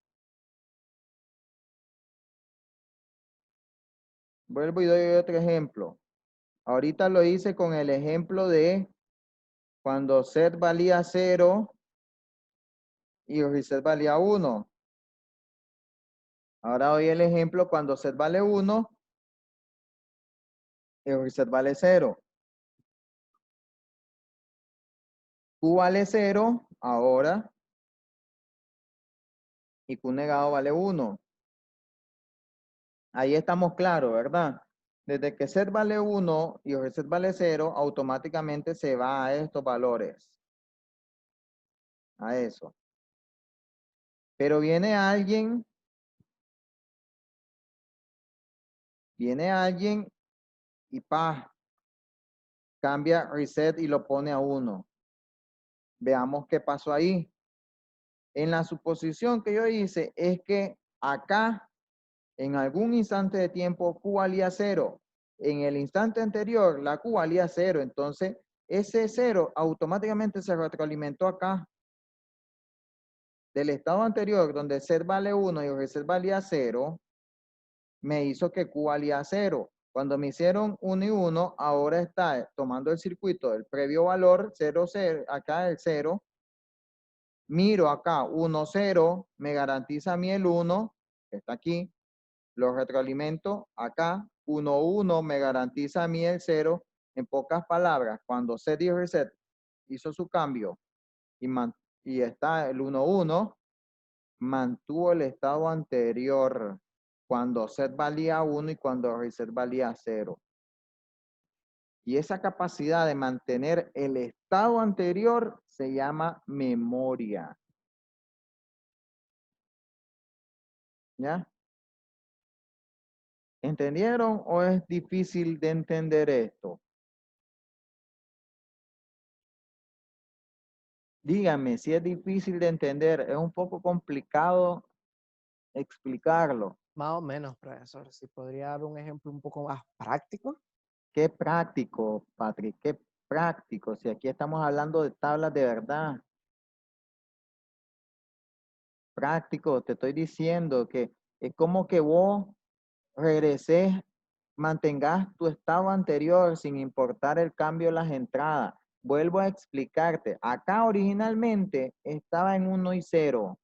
Vuelvo y doy otro ejemplo. Ahorita lo hice con el ejemplo de cuando set valía 0 y reset valía 1. Ahora doy el ejemplo cuando set vale 1 y reset vale 0. Q vale 0 ahora y Q negado vale 1. Ahí estamos claros, ¿verdad? Desde que set vale 1 y reset vale 0, automáticamente se va a estos valores. A eso. Pero viene alguien y cambia reset y lo pone a 1. Veamos qué pasó ahí. En la suposición que yo hice es que acá, en algún instante de tiempo, Q valía 0. En el instante anterior, la Q valía 0. Entonces, ese 0 automáticamente se retroalimentó acá. Del estado anterior, donde set vale 1 y reset valía 0, me hizo que Q valía 0. Cuando me hicieron 1 y 1, ahora está tomando el circuito del previo valor, 0, 0, acá el 0. Miro acá 1, 0, me garantiza a mí el 1, que está aquí. Lo retroalimento acá, 1, 1, me garantiza a mí el 0. En pocas palabras, cuando set y reset hizo su cambio y está el 1, 1, mantuvo el estado anterior cuando set valía 1 y cuando reset valía 0. Y esa capacidad de mantener el estado anterior se llama memoria. ¿Ya? ¿Entendieron o es difícil de entender esto? Dígame si es difícil de entender, es un poco complicado explicarlo. Más o menos, profesor. Si podría dar un ejemplo un poco más práctico. Qué práctico, Patrick, qué práctico. Si aquí estamos hablando de tablas de verdad. Práctico, te estoy diciendo que es como que vos regreses, mantengas tu estado anterior sin importar el cambio en las entradas. Vuelvo a explicarte. Acá originalmente estaba en 1 y 0.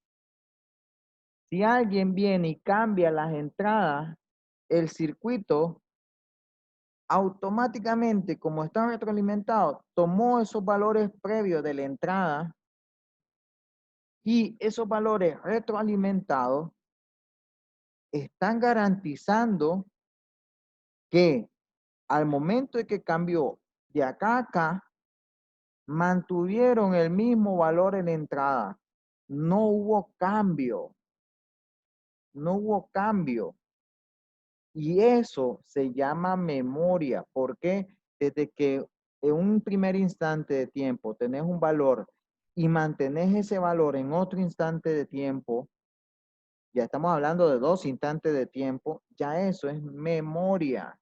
Si alguien viene y cambia las entradas, el circuito automáticamente, como está retroalimentado, tomó esos valores previos de la entrada y esos valores retroalimentados están garantizando que al momento de que cambió de acá a acá, mantuvieron el mismo valor en la entrada. No hubo cambio. No hubo cambio. Y eso se llama memoria. ¿Por qué? Desde que en un primer instante de tiempo tenés un valor y mantenés ese valor en otro instante de tiempo, ya estamos hablando de 2 instantes de tiempo, ya eso es memoria.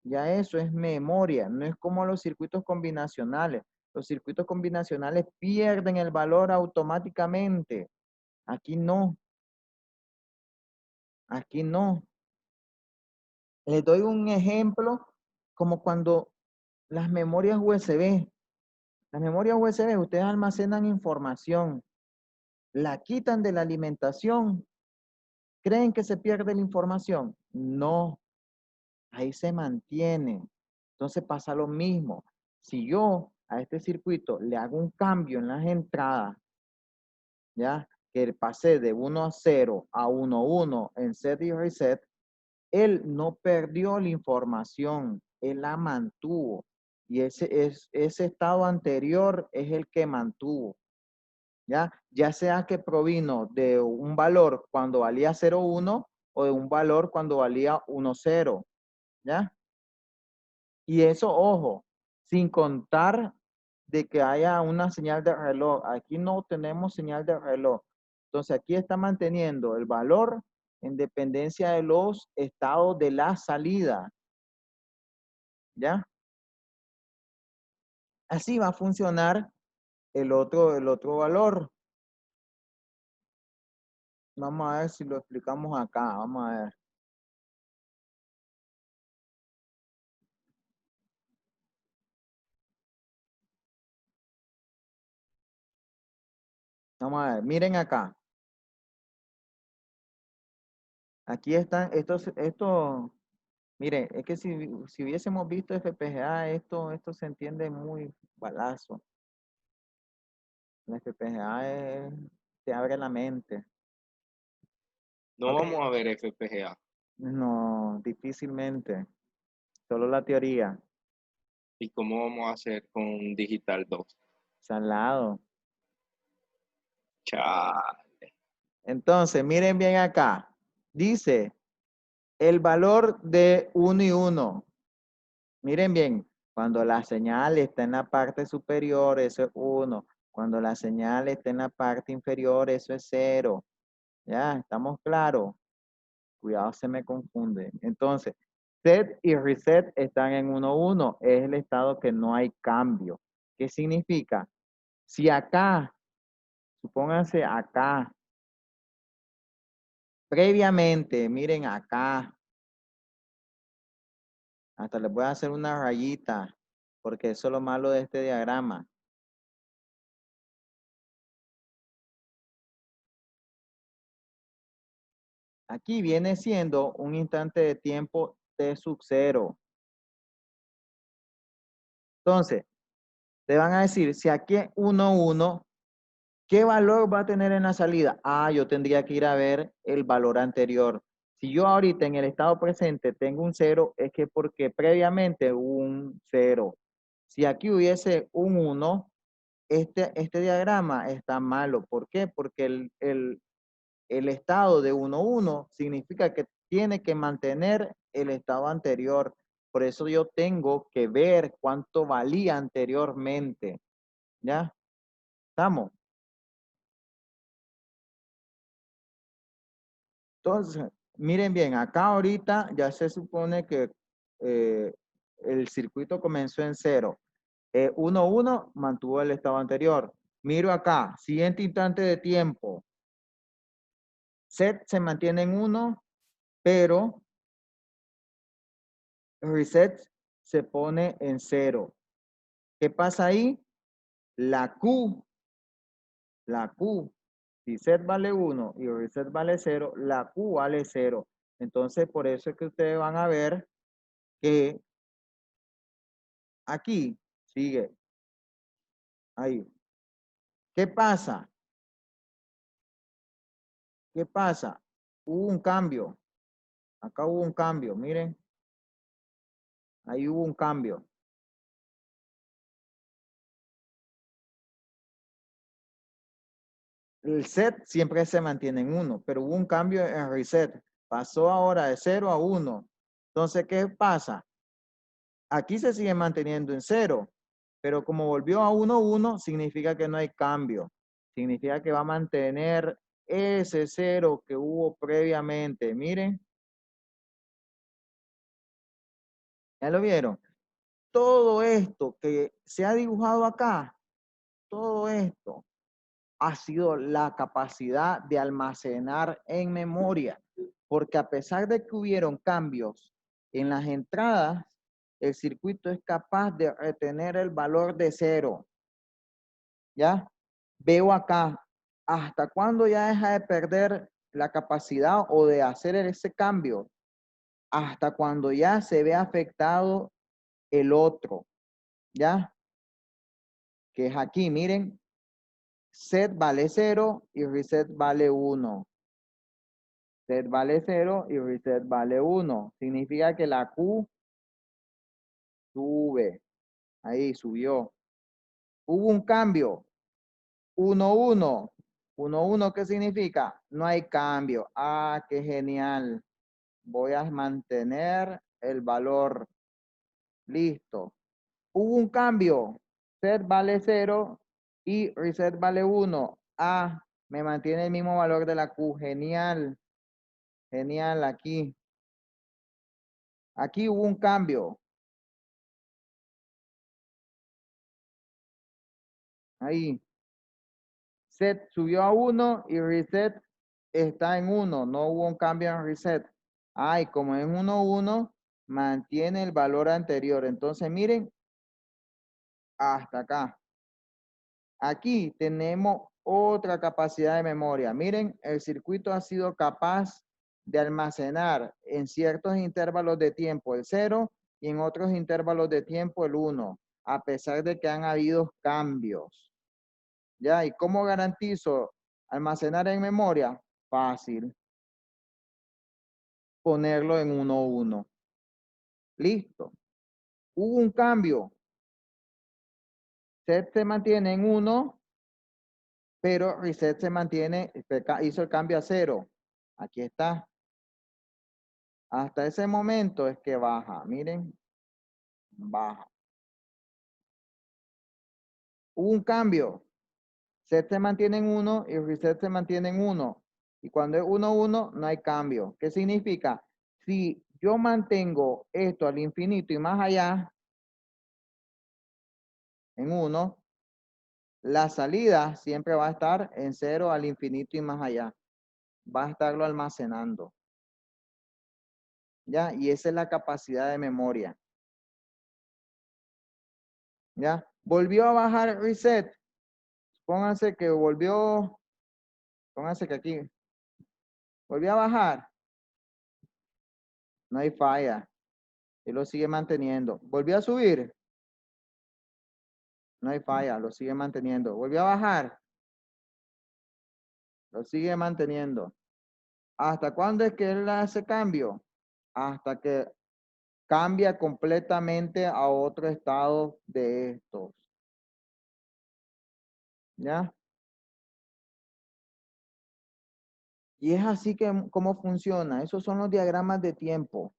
Ya eso es memoria. No es como los circuitos combinacionales. Los circuitos combinacionales pierden el valor automáticamente. Aquí no. Aquí no. Les doy un ejemplo como cuando las memorias USB. Las memorias USB, ustedes almacenan información, la quitan de la alimentación. ¿Creen que se pierde la información? No, ahí se mantiene. Entonces pasa lo mismo. Si yo a este circuito le hago un cambio en las entradas, ¿ya? Que pasé de 1 a 0 a 1 a 1 en set y reset, él no perdió la información, él la mantuvo. Y ese estado anterior es el que mantuvo, ¿ya? Ya sea que provino de un valor cuando valía 0,1 o de un valor cuando valía 1,0, ¿ya? Y eso, ojo, sin contar de que haya una señal de reloj. Aquí no tenemos señal de reloj. Entonces aquí está manteniendo el valor en dependencia de los estados de la salida, ¿ya? Así va a funcionar el otro valor. Vamos a ver si lo explicamos acá. Vamos a ver. Vamos a ver. Miren acá. Aquí están estos. Miren, es que si hubiésemos visto FPGA, esto se entiende muy balazo. La FPGA te abre la mente. No Ok. vamos a ver FPGA. No, difícilmente. Solo la teoría. ¿Y cómo vamos a hacer con Digital 2? Salado. Chao. Entonces, miren bien acá. Dice el valor de 1 y 1. Miren bien. Cuando la señal está en la parte superior, eso es 1. Cuando la señal está en la parte inferior, eso es 0. Ya, estamos claros. Cuidado, se me confunde. Entonces, set y reset están en 1,1. Es el estado que no hay cambio. ¿Qué significa? Si acá, supónganse acá, previamente, miren acá, hasta les voy a hacer una rayita, porque eso es lo malo de este diagrama. Aquí viene siendo un instante de tiempo T sub 0. Entonces, te van a decir, si aquí es 1,1, ¿qué valor va a tener en la salida? Ah, yo tendría que ir a ver el valor anterior. Si yo ahorita en el estado presente tengo un 0, es que porque previamente hubo un 0. Si aquí hubiese un 1, este diagrama está malo. ¿Por qué? Porque el estado de 1,1 significa que tiene que mantener el estado anterior. Por eso yo tengo que ver cuánto valía anteriormente. ¿Ya? ¿Estamos? Entonces, miren bien, acá ahorita ya se supone que el circuito comenzó en 0. 1, 1 mantuvo el estado anterior. Miro acá, siguiente instante de tiempo. Set se mantiene en 1, pero reset se pone en 0. ¿Qué pasa ahí? La Q, si set vale 1 y reset vale 0, la Q vale 0. Entonces, por eso es que ustedes van a ver que aquí sigue. Ahí. ¿Qué pasa? ¿Qué pasa? Hubo un cambio. Acá hubo un cambio, miren. Ahí hubo un cambio. El set siempre se mantiene en 1, pero hubo un cambio en reset. Pasó ahora de 0 a 1. Entonces, ¿qué pasa? Aquí se sigue manteniendo en 0, pero como volvió a 1, 1, significa que no hay cambio. Significa que va a mantener ese 0 que hubo previamente. Miren. ¿Ya lo vieron? Todo esto que se ha dibujado acá, todo esto ha sido la capacidad de almacenar en memoria, porque a pesar de que hubieron cambios en las entradas, el circuito es capaz de retener el valor de 0. ¿Ya? Veo acá, ¿hasta cuándo ya deja de perder la capacidad o de hacer ese cambio? Hasta cuando ya se ve afectado el otro, ¿ya? Que es aquí, miren, set vale 0 y reset vale 1. Set vale 0 y reset vale 1. Significa que la Q sube. Ahí subió. Hubo un cambio. 1, 1. 1, 1, ¿qué significa? No hay cambio. Ah, qué genial. Voy a mantener el valor. Listo. Hubo un cambio. Set vale 0 y reset vale 1. Ah, me mantiene el mismo valor de la Q. Genial. Genial aquí. Aquí hubo un cambio. Ahí. Set subió a 1 y reset está en 1. No hubo un cambio en reset. Ay, como es 1, 1, mantiene el valor anterior. Entonces, miren, hasta acá. Aquí tenemos otra capacidad de memoria. Miren, el circuito ha sido capaz de almacenar en ciertos intervalos de tiempo el 0 y en otros intervalos de tiempo el 1, a pesar de que han habido cambios. ¿Ya? ¿Y cómo garantizo almacenar en memoria? Fácil. Ponerlo en 1, 1. Listo. Hubo un cambio. Set se mantiene en 1, pero reset se mantiene, hizo el cambio a 0. Aquí está. Hasta ese momento es que baja. Miren, baja. Hubo un cambio. Set se mantiene en 1 y reset se mantiene en 1. Y cuando es 1, 1, no hay cambio. ¿Qué significa? Si yo mantengo esto al infinito y más allá, en 1, la salida siempre va a estar en 0 al infinito y más allá. Va a estarlo almacenando. ¿Ya? Y esa es la capacidad de memoria. ¿Ya? Volvió a bajar reset. Pónganse que volvió, pónganse que aquí, volvió a bajar. No hay falla. Y lo sigue manteniendo. Volvió a subir. No hay falla, lo sigue manteniendo. Volvió a bajar. Lo sigue manteniendo. ¿Hasta cuándo es que él hace cambio? Hasta que cambia completamente a otro estado de estos. ¿Ya? Y es así que cómo funciona. Esos son los diagramas de tiempo.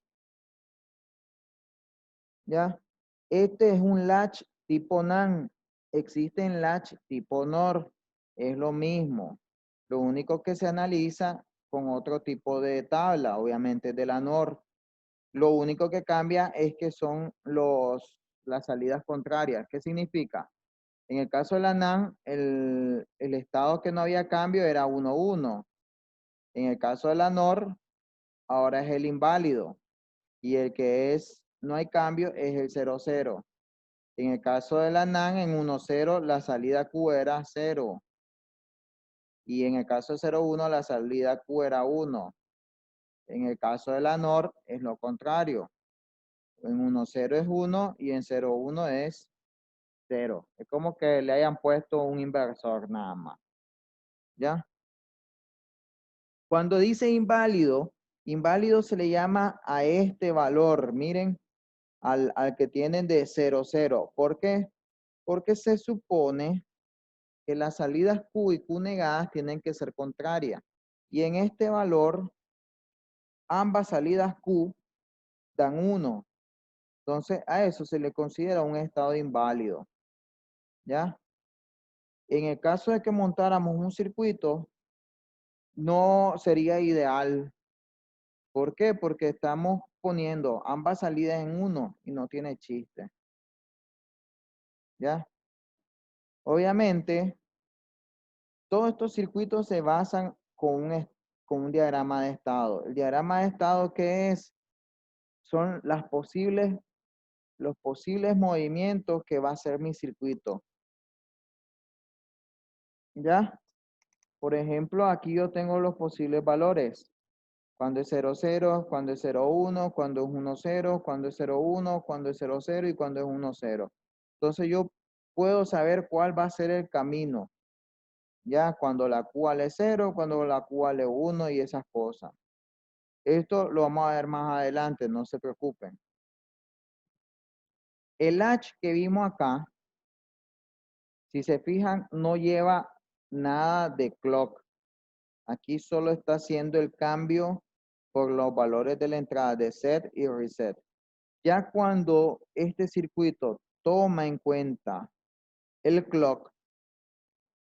¿Ya? Este es un latch tipo NAND. existen latch tipo NOR, es lo mismo. Lo único que se analiza con otro tipo de tabla, obviamente de la NOR. Lo único que cambia es que son las salidas contrarias. ¿Qué significa? En el caso de la NaN, el estado que no había cambio era 1, 1. En el caso de la NOR, ahora es el inválido. Y el que no hay cambio es el 0, 0. En el caso de la NaN, en 1, 0, la salida Q era 0. Y en el caso de 0, 1, la salida Q era 1. En el caso de la NOR, es lo contrario. En 1, 0 es 1 y en 0, 1 es 0. Es como que le hayan puesto un inversor nada más. ¿Ya? Cuando dice inválido, inválido se le llama a este valor. Miren, al que tienen de 0, 0. ¿Por qué? Porque se supone que las salidas Q y Q negadas tienen que ser contrarias. Y en este valor, ambas salidas Q dan 1. Entonces, a eso se le considera un estado inválido. ¿Ya? En el caso de que montáramos un circuito, no sería ideal. ¿Por qué? Porque estamos poniendo ambas salidas en 1 y no tiene chiste. ¿Ya? Obviamente, todos estos circuitos se basan con un diagrama de estado. El diagrama de estado, ¿qué es? Son los posibles movimientos que va a hacer mi circuito. ¿Ya? Por ejemplo, aquí yo tengo los posibles valores. Cuando es 0, 0, cuando es 0, 1, cuando es 1, 0, cuando es 0, 1, cuando es 0, 0 y cuando es 1, 0. Entonces yo puedo saber cuál va a ser el camino. Ya, cuando la Q vale 0, cuando la Q vale 1 y esas cosas. Esto lo vamos a ver más adelante, no se preocupen. El latch que vimos acá, si se fijan, no lleva nada de clock. Aquí solo está haciendo el cambio por los valores de la entrada de set y reset. Ya cuando este circuito toma en cuenta el clock,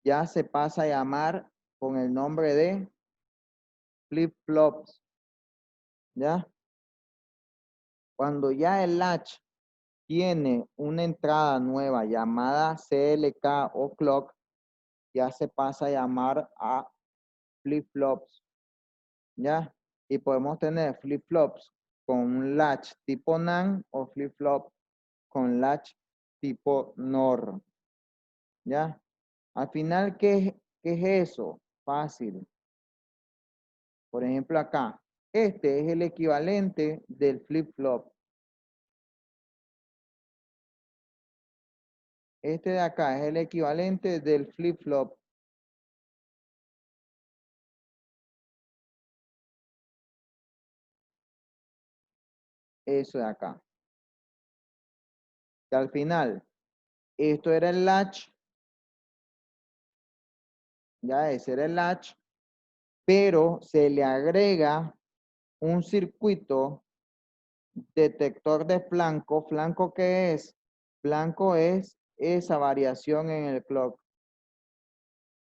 ya se pasa a llamar con el nombre de flip-flops. ¿Ya? Cuando ya el latch tiene una entrada nueva llamada CLK o clock, ya se pasa a llamar a flip-flops. ¿Ya? Y podemos tener flip-flops con un latch tipo NaN o flip-flop con latch tipo NOR. ¿Ya? Al final, ¿qué es eso? Fácil. Por ejemplo, acá. Este es el equivalente del flip-flop. Este de acá es el equivalente del flip-flop. Eso de acá. Y al final, esto era el latch. Ya ese era el latch. Pero se le agrega un circuito detector de flanco. ¿Flanco qué es? Flanco es esa variación en el clock.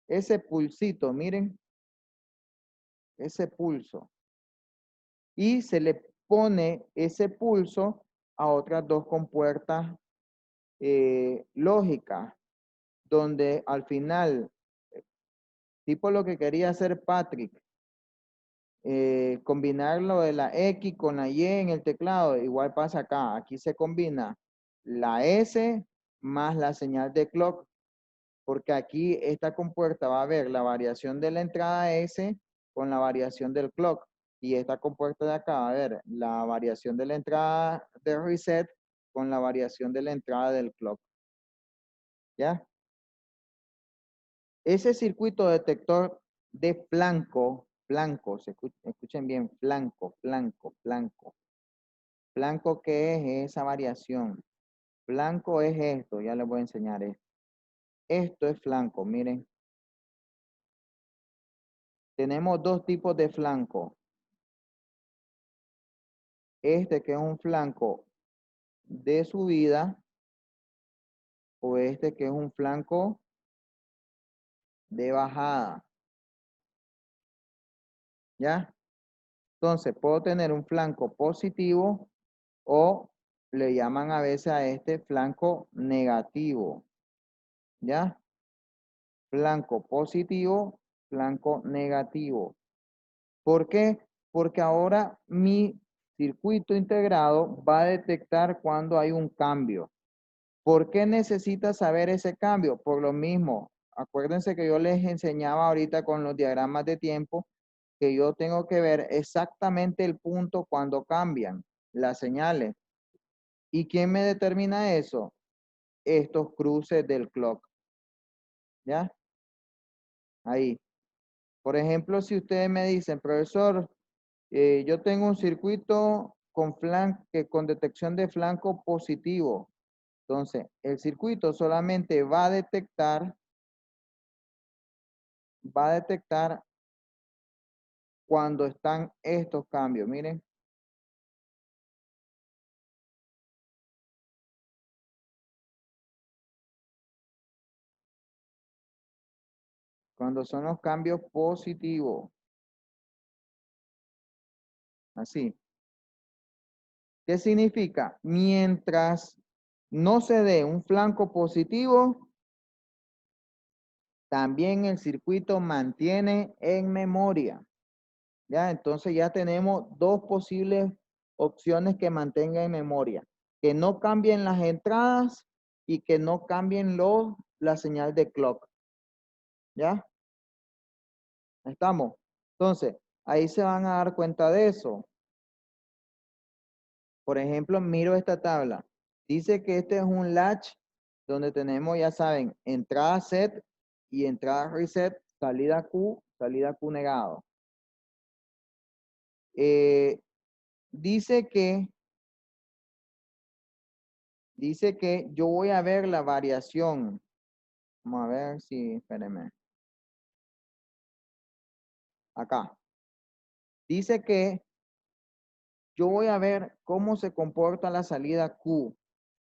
Ese pulsito, miren. Ese pulso. Y se le pone ese pulso a otras dos compuertas lógicas, donde al final, tipo lo que quería hacer Patrick, combinar lo de la X con la Y en el teclado, igual pasa acá. Aquí se combina la S más la señal de clock, porque aquí esta compuerta va a ver la variación de la entrada S con la variación del clock. Y esta compuerta de acá va a ver la variación de la entrada de reset con la variación de la entrada del clock. ¿Ya? Ese circuito detector de flanco, escuchen bien, flanco. Flanco, ¿qué es esa variación? Flanco es esto, ya les voy a enseñar esto. Esto es flanco, miren. Tenemos dos tipos de flanco. Este que es un flanco de subida o este que es un flanco de bajada. ¿Ya? Entonces, puedo tener un flanco positivo o le llaman a veces a este flanco negativo. ¿Ya? Flanco positivo, flanco negativo. ¿Por qué? Porque ahora mi circuito integrado va a detectar cuando hay un cambio. ¿Por qué necesita saber ese cambio? Por lo mismo, acuérdense que yo les enseñaba ahorita con los diagramas de tiempo que yo tengo que ver exactamente el punto cuando cambian las señales. ¿Y quién me determina eso? Estos cruces del clock. ¿Ya? Ahí. Por ejemplo, si ustedes me dicen, profesor, yo tengo un circuito con detección de flanco positivo. Entonces, el circuito solamente va a detectar cuando están estos cambios. Miren. Cuando son los cambios positivos. Así. ¿Qué significa? Mientras no se dé un flanco positivo, también el circuito mantiene en memoria. ¿Ya? Entonces ya tenemos dos posibles opciones que mantenga en memoria. Que no cambien las entradas y que no cambien la señal de clock. ¿Ya? ¿Estamos? Entonces, ahí se van a dar cuenta de eso. Por ejemplo, miro esta tabla. Dice que este es un latch donde tenemos, ya saben, entrada set y entrada reset, salida Q negado. Dice que yo voy a ver la variación. Vamos a ver si, espérenme. Acá. Dice que yo voy a ver cómo se comporta la salida Q.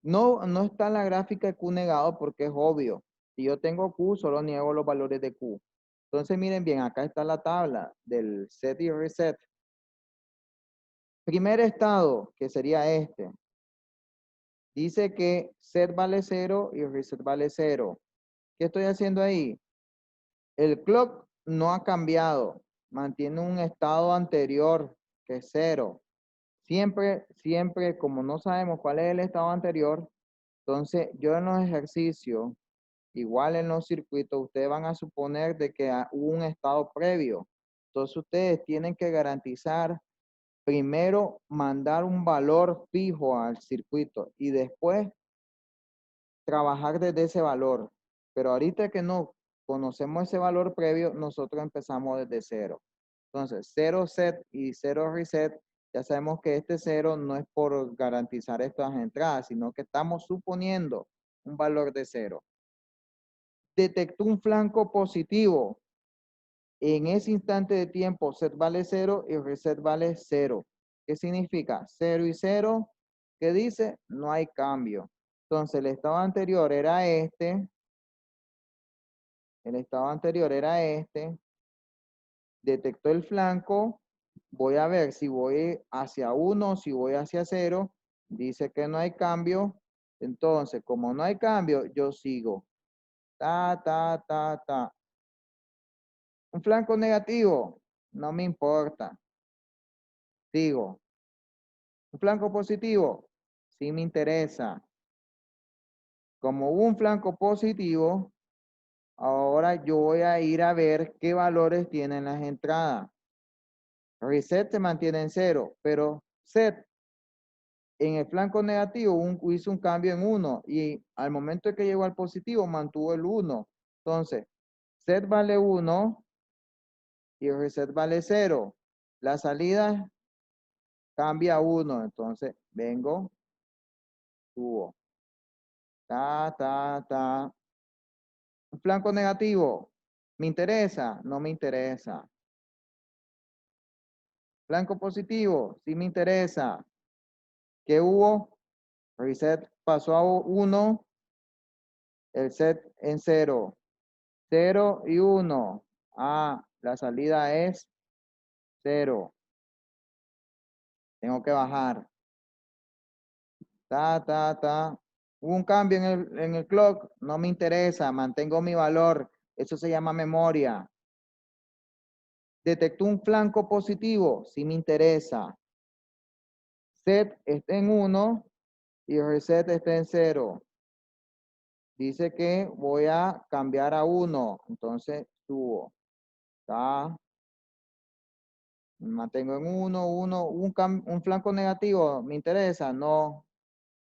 No está en la gráfica de Q negado porque es obvio. Si yo tengo Q, solo niego los valores de Q. Entonces, miren bien, acá está la tabla del set y reset. Primer estado, que sería este. Dice que set vale 0 y reset vale 0. ¿Qué estoy haciendo ahí? El clock no ha cambiado. Mantiene un estado anterior, que es 0. Siempre, como no sabemos cuál es el estado anterior, entonces yo en los ejercicios, igual en los circuitos, ustedes van a suponer de que hubo un estado previo. Entonces ustedes tienen que garantizar primero mandar un valor fijo al circuito y después trabajar desde ese valor. Pero ahorita que no conocemos ese valor previo, nosotros empezamos desde cero. Entonces, 0 set y 0 reset, ya sabemos que este 0 no es por garantizar estas entradas, sino que estamos suponiendo un valor de 0. Detectó un flanco positivo. En ese instante de tiempo, set vale 0 y reset vale 0. ¿Qué significa? 0 y 0. ¿Qué dice? No hay cambio. Entonces, el estado anterior era este. El estado anterior era este. Detectó el flanco. Voy a ver si voy hacia 1 o si voy hacia 0. Dice que no hay cambio. Entonces, como no hay cambio, yo sigo. Ta. Un flanco negativo. No me importa. Sigo. Un flanco positivo. Sí me interesa. Como hubo un flanco positivo, ahora yo voy a ir a ver qué valores tienen las entradas. Reset se mantiene en 0, pero set en el flanco negativo hizo un cambio en 1 y al momento de que llegó al positivo mantuvo el 1. Entonces, set vale 1 y reset vale 0. La salida cambia a 1, entonces vengo, subo. Ta. Un flanco negativo. ¿Me interesa? No me interesa. Flanco positivo. Sí me interesa. ¿Qué hubo? Reset pasó a 1 El set en 0. 0 y 1. Ah, la salida es 0. Tengo que bajar. Hubo un cambio en el clock. No me interesa. Mantengo mi valor. Eso se llama memoria. Detectó un flanco positivo. Sí me interesa. Set está en 1 y reset está en 0. Dice que voy a cambiar a 1. Entonces subo. Está. Me mantengo en 1, 1. Un flanco negativo. ¿Me interesa? No.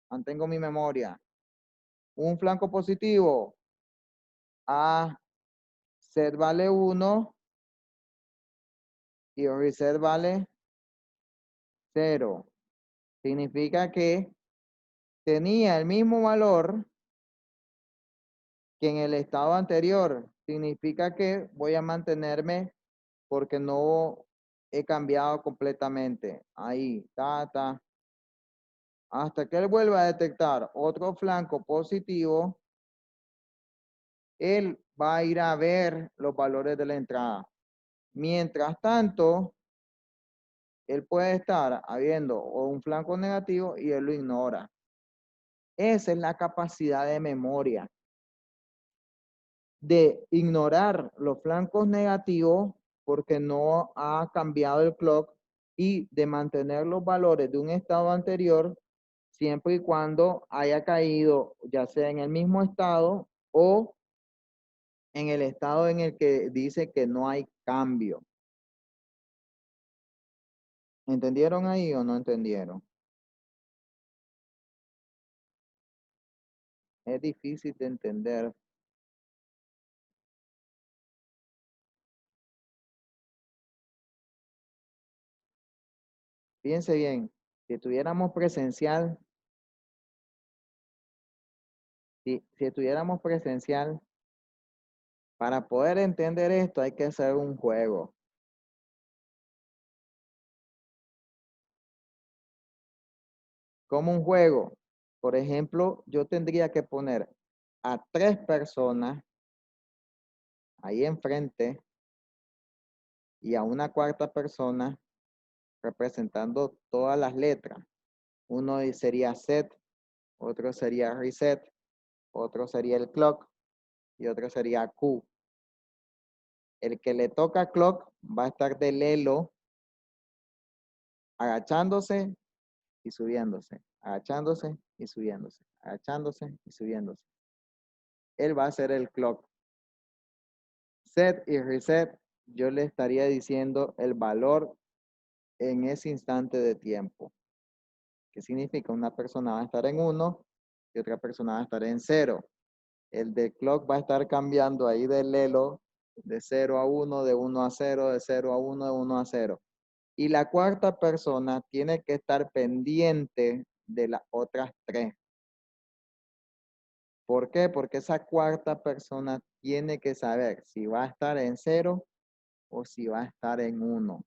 Mantengo mi memoria. Un flanco positivo. A set vale 1 y reset vale 0. Significa que tenía el mismo valor que en el estado anterior. Significa que voy a mantenerme porque no he cambiado completamente. Ahí, hasta que él vuelva a detectar otro flanco positivo, él va a ir a ver los valores de la entrada. Mientras tanto, él puede estar habiendo un flanco negativo y él lo ignora. Esa es la capacidad de memoria, de ignorar los flancos negativos porque no ha cambiado el clock y de mantener los valores de un estado anterior siempre y cuando haya caído ya sea en el mismo estado o en el estado en el que dice que no hay cambio. ¿Entendieron ahí o no entendieron? Es difícil de entender. Fíjense bien, si estuviéramos presencial, si estuviéramos presencial, para poder entender esto hay que hacer un juego. Como un juego. Por ejemplo, yo tendría que poner a 3 personas ahí enfrente y a una cuarta persona representando todas las letras. Uno sería set, otro sería reset, otro sería el clock y otro sería Q. El que le toca clock va a estar de lelo, agachándose y subiéndose, agachándose y subiéndose, agachándose y subiéndose. Él va a hacer el clock. Set y reset, yo le estaría diciendo el valor en ese instante de tiempo. ¿Qué significa? Una persona va a estar en 1 y otra persona va a estar en 0. El de clock va a estar cambiando ahí del lelo de 0 a 1, de 1 a 0, de 0 a 1, de 1 a 0. Y la cuarta persona tiene que estar pendiente de las otras 3. ¿Por qué? Porque esa cuarta persona tiene que saber si va a estar en 0 o si va a estar en 1.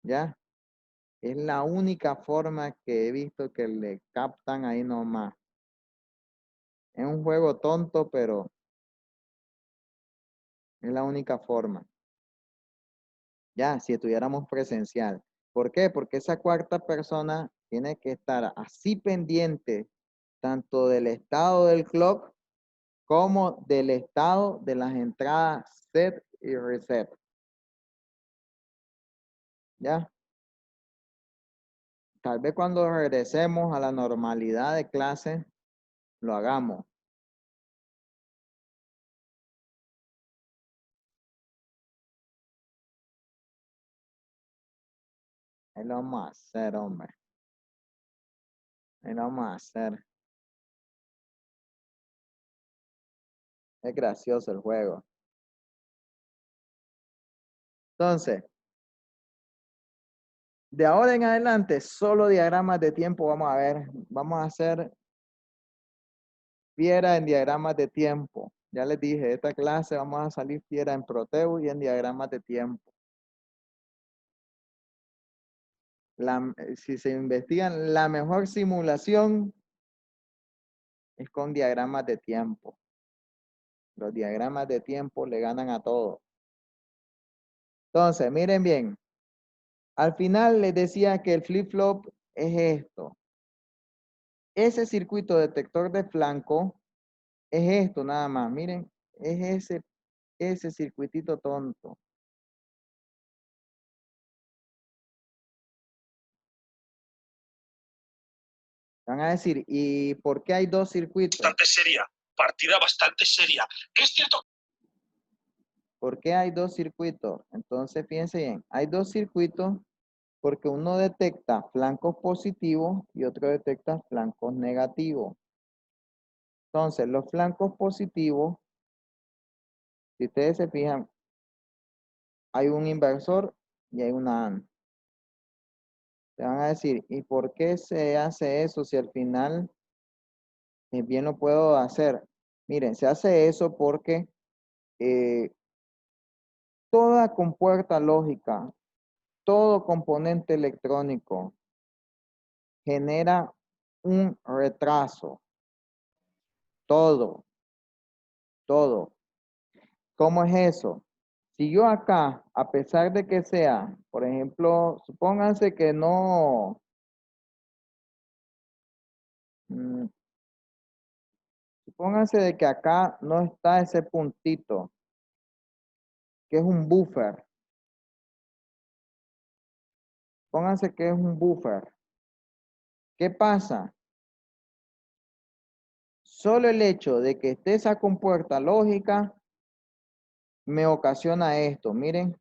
¿Ya? Es la única forma que he visto que le captan ahí nomás. Es un juego tonto, pero es la única forma. Ya, si estuviéramos presencial. ¿Por qué? Porque esa cuarta persona tiene que estar así pendiente tanto del estado del clock como del estado de las entradas set y reset. ¿Ya? Tal vez cuando regresemos a la normalidad de clase, lo hagamos. Ahí lo vamos a hacer, hombre. Ahí lo vamos a hacer. Es gracioso el juego. Entonces, de ahora en adelante, solo diagramas de tiempo vamos a ver. Vamos a hacer fiera en diagramas de tiempo. Ya les dije, esta clase vamos a salir fiera en Proteus y en diagramas de tiempo. Si se investigan, la mejor simulación es con diagramas de tiempo. Los diagramas de tiempo le ganan a todo. Entonces, miren bien. Al final les decía que el flip-flop es esto. Ese circuito detector de flanco es esto nada más. Miren, es ese circuitito tonto. Van a decir, ¿y por qué hay dos circuitos? Bastante seria, partida bastante seria. Es cierto. ¿Por qué hay dos circuitos? Entonces, fíjense bien, hay dos circuitos porque uno detecta flancos positivos y otro detecta flancos negativos. Entonces, los flancos positivos, si ustedes se fijan, hay un inversor y hay una AND. Te van a decir, ¿y por qué se hace eso si al final bien lo puedo hacer? Miren, se hace eso porque toda compuerta lógica, todo componente electrónico genera un retraso. Todo, todo. ¿Cómo es eso? Si yo acá, a pesar de que sea, por ejemplo, supónganse que no, supónganse de que acá no está ese puntito, que es un buffer. Pónganse que es un buffer. ¿Qué pasa? Solo el hecho de que esté esa compuerta lógica me ocasiona esto. Miren,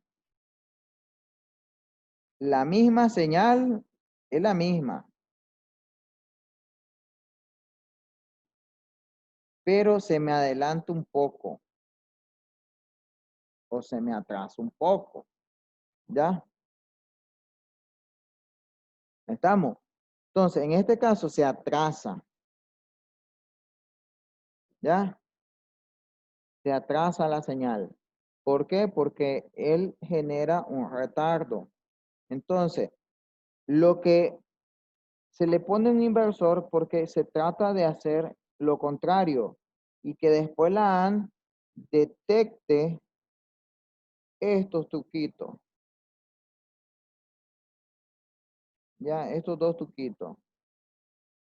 la misma señal es la misma, pero se me adelanta un poco o se me atrasa un poco. ¿Ya? ¿Estamos? Entonces, en este caso se atrasa. ¿Ya? Se atrasa la señal. ¿Por qué? Porque él genera un retardo. Entonces, lo que se le pone un inversor porque se trata de hacer lo contrario y que después la AND detecte estos tuquitos. Ya, estos dos tuquitos.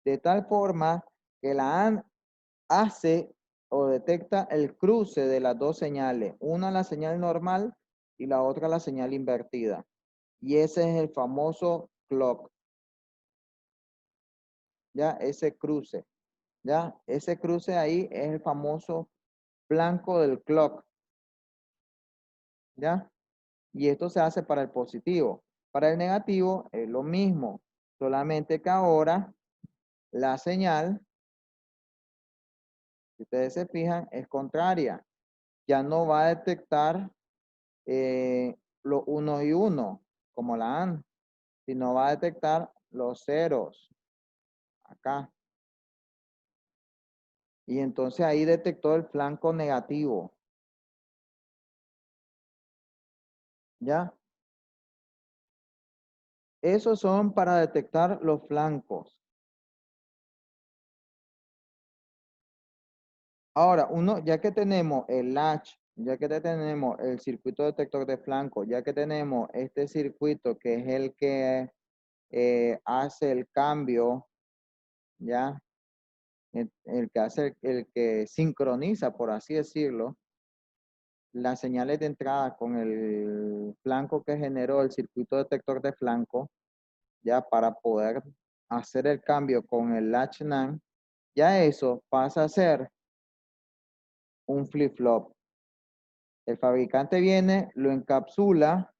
De tal forma que la AND hace o detecta el cruce de las dos señales. Una la señal normal y la otra la señal invertida. Y ese es el famoso clock. Ya, ese cruce. Ya, ese cruce ahí es el famoso blanco del clock. ¿Ya? Y esto se hace para el positivo. Para el negativo es lo mismo, solamente que ahora la señal, si ustedes se fijan, es contraria. Ya no va a detectar los unos y uno, como la AND, sino va a detectar los ceros, acá. Y entonces ahí detectó el flanco negativo. ¿Ya? Esos son para detectar los flancos. Ahora, ya que tenemos el latch, ya que tenemos el circuito detector de flanco, ya que tenemos este circuito que es el que hace el cambio, ¿ya? El que hace, el que sincroniza, por así decirlo, las señales de entrada con el flanco que generó el circuito detector de flanco, ya para poder hacer el cambio con el latch NAND, ya eso pasa a ser un flip-flop. El fabricante viene, lo encapsula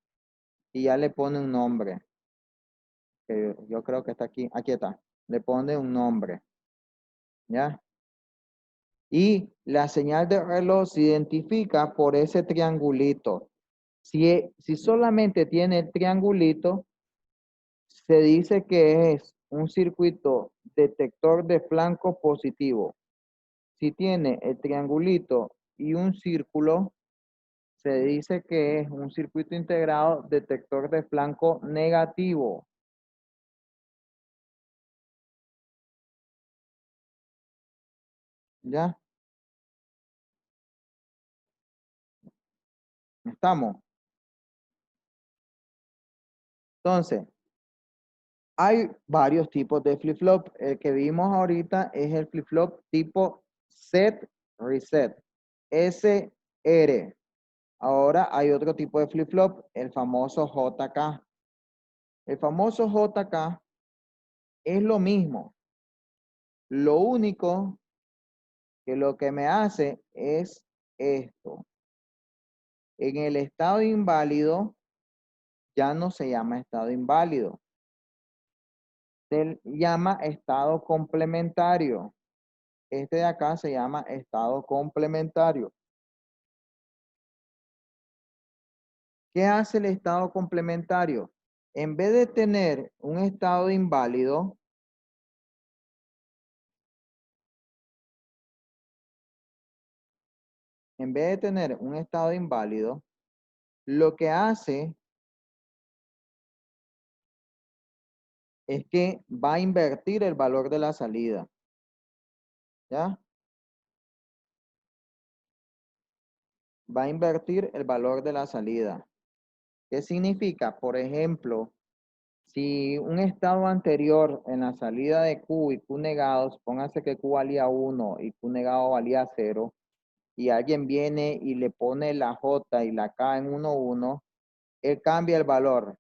y ya le pone un nombre. Yo creo que está aquí. Aquí está. Le pone un nombre. ¿Ya? Y la señal de reloj se identifica por ese triangulito. Si solamente tiene el triangulito, se dice que es un circuito detector de flanco positivo. Si tiene el triangulito y un círculo, se dice que es un circuito integrado detector de flanco negativo. ¿Ya? ¿Estamos? Entonces, hay varios tipos de flip-flop. El que vimos ahorita es el flip-flop tipo set reset. SR. Ahora hay otro tipo de flip-flop, el famoso JK. El famoso JK es lo mismo. Lo único que lo que me hace es esto. En el estado inválido ya no se llama estado inválido. Se llama estado complementario. Este de acá se llama estado complementario. ¿Qué hace el estado complementario? En vez de tener un estado inválido, lo que hace es que va a invertir el valor de la salida. ¿Ya? Va a invertir el valor de la salida. ¿Qué significa? Por ejemplo, si un estado anterior en la salida de Q y Q negados, póngase que Q valía 1 y Q negado valía 0, y alguien viene y le pone la J y la K en 1, 1, él cambia el valor.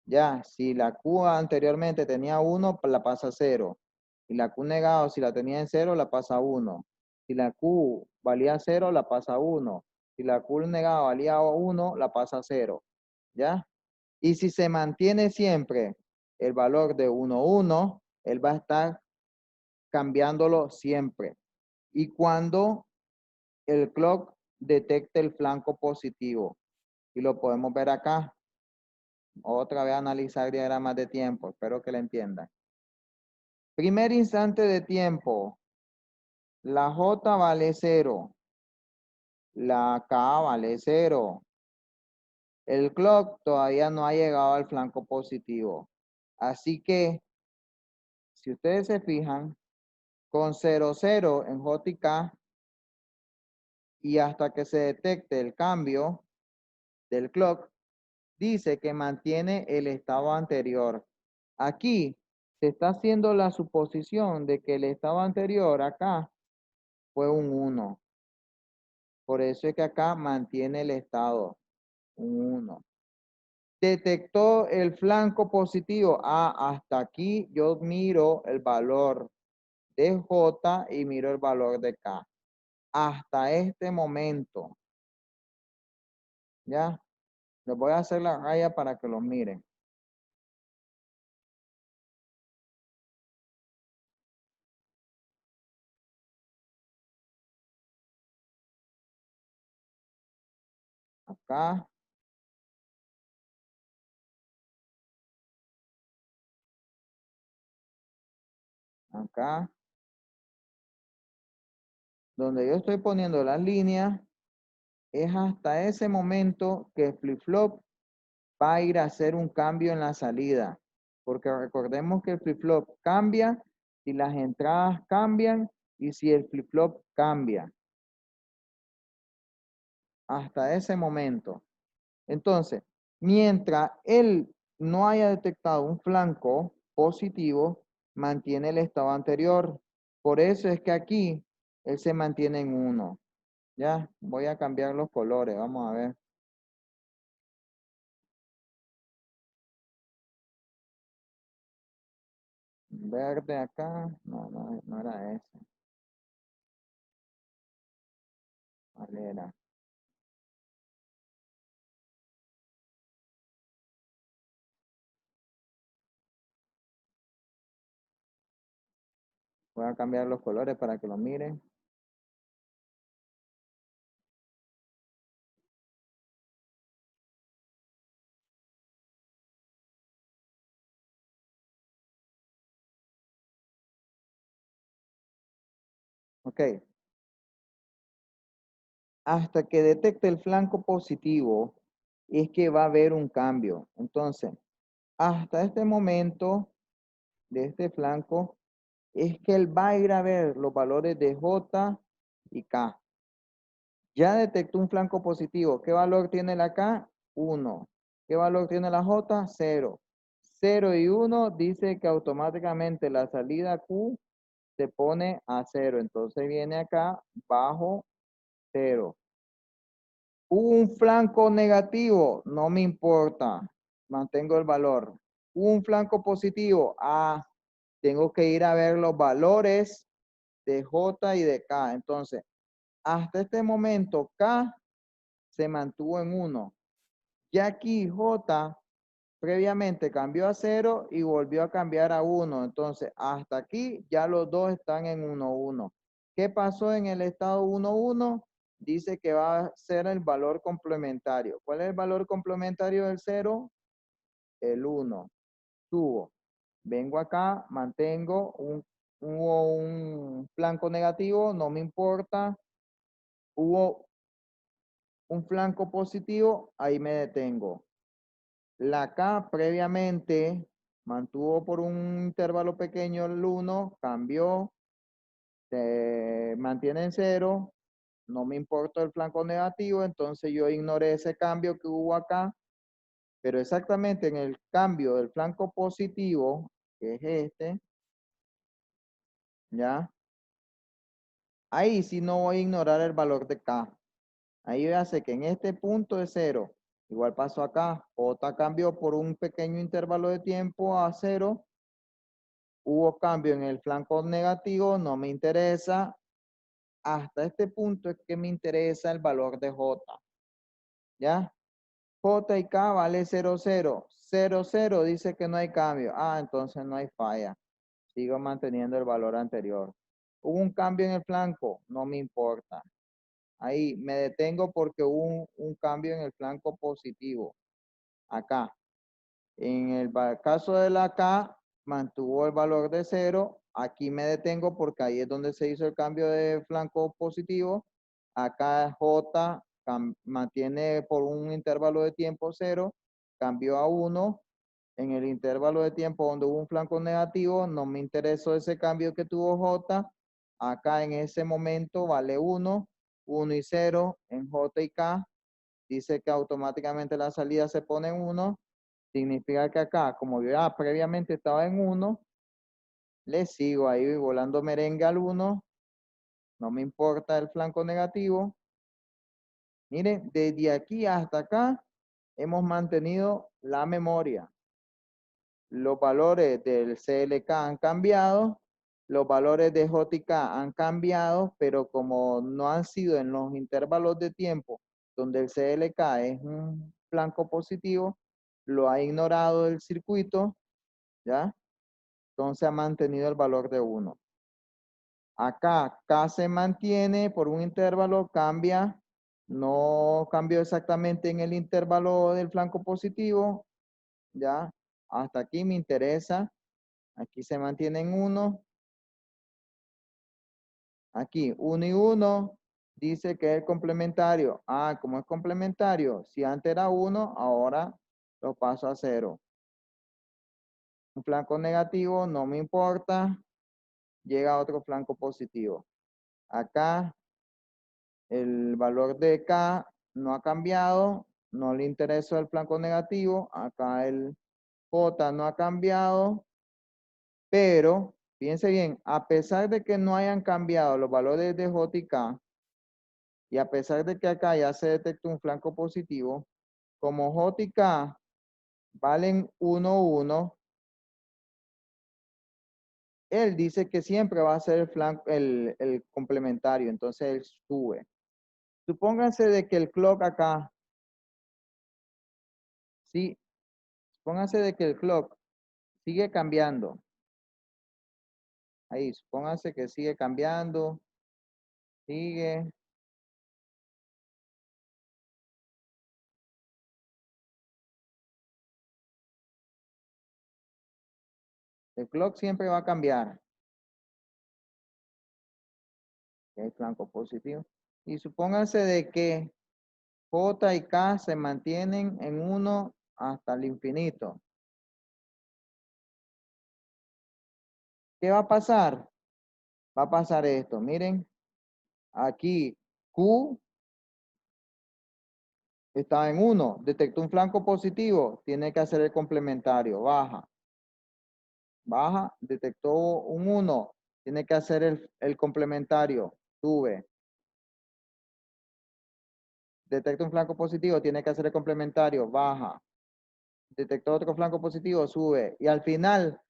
Ya, si la Q anteriormente tenía 1, la pasa a 0. Y la Q negado, si la tenía en 0, la pasa a 1. Si la Q valía 0, la pasa a 1. Si la Q negado valía 1, la pasa a 0. ¿Ya? Y si se mantiene siempre el valor de 1, 1, él va a estar cambiándolo siempre. Y cuando el clock detecte el flanco positivo, y lo podemos ver acá, otra vez analizar diagramas de tiempo, espero que lo entiendan. Primer instante de tiempo, la J vale 0, la K vale 0. El clock todavía no ha llegado al flanco positivo. Así que, si ustedes se fijan, con 0, 0 en J y K, y hasta que se detecte el cambio del clock, dice que mantiene el estado anterior. Aquí se está haciendo la suposición de que el estado anterior acá fue un 1. Por eso es que acá mantiene el estado, un 1. Detectó el flanco positivo. Ah, hasta aquí yo miro el valor de J y miro el valor de K. Hasta este momento. ¿Ya? Les voy a hacer la raya para que los miren. Acá. Acá. Donde yo estoy poniendo las líneas, es hasta ese momento que el flip-flop va a ir a hacer un cambio en la salida. Porque recordemos que el flip-flop cambia si las entradas cambian y si el flip-flop cambia. Hasta ese momento. Entonces, mientras él no haya detectado un flanco positivo, mantiene el estado anterior. Por eso es que aquí él se mantiene en 1. Ya, voy a cambiar los colores, vamos a ver. Verde acá, no era ese. ¿Cuál era? Voy a cambiar los colores para que lo miren. Ok. Hasta que detecte el flanco positivo, es que va a haber un cambio. Entonces, hasta este momento de este flanco, es que él va a ir a ver los valores de J y K. Ya detectó un flanco positivo. ¿Qué valor tiene la K? 1. ¿Qué valor tiene la J? 0. 0 y 1 dice que automáticamente la salida Q se pone a 0. Entonces viene acá bajo 0. Hubo un flanco negativo, no me importa, mantengo el valor. Hubo un flanco positivo, tengo que ir a ver los valores de J y de K. Entonces, hasta este momento K se mantuvo en 1. Ya aquí J previamente cambió a 0 y volvió a cambiar a 1. Entonces, hasta aquí ya los dos están en 1, 1. ¿Qué pasó en el estado 1, 1? Dice que va a ser el valor complementario. ¿Cuál es el valor complementario del 0? El 1. Subo. Vengo acá, mantengo hubo un flanco negativo, no me importa. Hubo un flanco positivo, ahí me detengo. La K previamente mantuvo por un intervalo pequeño el 1, cambió, se mantiene en 0, no me importa el flanco negativo, entonces yo ignoré ese cambio que hubo acá, pero exactamente en el cambio del flanco positivo, que es este, ¿ya? Ahí sí no voy a ignorar el valor de K. Ahí hace que en este punto es 0. Igual pasó acá. J cambió por un pequeño intervalo de tiempo a 0. Hubo cambio en el flanco negativo, no me interesa. Hasta este punto es que me interesa el valor de J. ¿Ya? J y K vale 0, 0. 0, 0 dice que no hay cambio. Entonces no hay falla. Sigo manteniendo el valor anterior. Hubo un cambio en el flanco, no me importa. Ahí me detengo porque hubo un cambio en el flanco positivo. Acá. En el caso de la K, mantuvo el valor de 0. Aquí me detengo porque ahí es donde se hizo el cambio de flanco positivo. Acá J mantiene por un intervalo de tiempo 0. Cambió a 1. En el intervalo de tiempo donde hubo un flanco negativo, no me interesó ese cambio que tuvo J. Acá en ese momento vale 1. 1 y 0 en J y K. Dice que automáticamente la salida se pone en 1. Significa que acá, como yo ya previamente estaba en 1, le sigo ahí volando merengue al 1. No me importa el flanco negativo. Miren, desde aquí hasta acá hemos mantenido la memoria. Los valores del CLK han cambiado. Los valores de JK han cambiado, pero como no han sido en los intervalos de tiempo donde el CLK es un flanco positivo, lo ha ignorado el circuito, ¿ya? Entonces ha mantenido el valor de 1. Acá K se mantiene por un intervalo, cambia, no cambió exactamente en el intervalo del flanco positivo, ¿ya? Hasta aquí me interesa. Aquí se mantiene en 1. Aquí 1 y 1 dice que es complementario. Como es complementario, si antes era 1, ahora lo paso a 0. Un flanco negativo no me importa. Llega otro flanco positivo. Acá el valor de K no ha cambiado. No le interesó el flanco negativo. Acá el J no ha cambiado. Pero, fíjense bien, a pesar de que no hayan cambiado los valores de J y K, y a pesar de que acá ya se detectó un flanco positivo, como J y K valen 1, 1, él dice que siempre va a ser el flanco, el complementario, entonces él sube. Supónganse de que el clock acá, sí, supónganse de que el clock sigue cambiando. Ahí, supónganse que sigue cambiando, sigue. El clock siempre va a cambiar. El flanco positivo. Y supónganse de que J y K se mantienen en 1 hasta el infinito. ¿Qué va a pasar? Va a pasar esto. Miren, aquí Q está en 1. Detectó un flanco positivo. Tiene que hacer el complementario. Baja. Baja. Detectó un 1. Tiene que hacer el complementario. Sube. Detecta un flanco positivo. Tiene que hacer el complementario. Baja. Detectó otro flanco positivo. Sube. Y al final,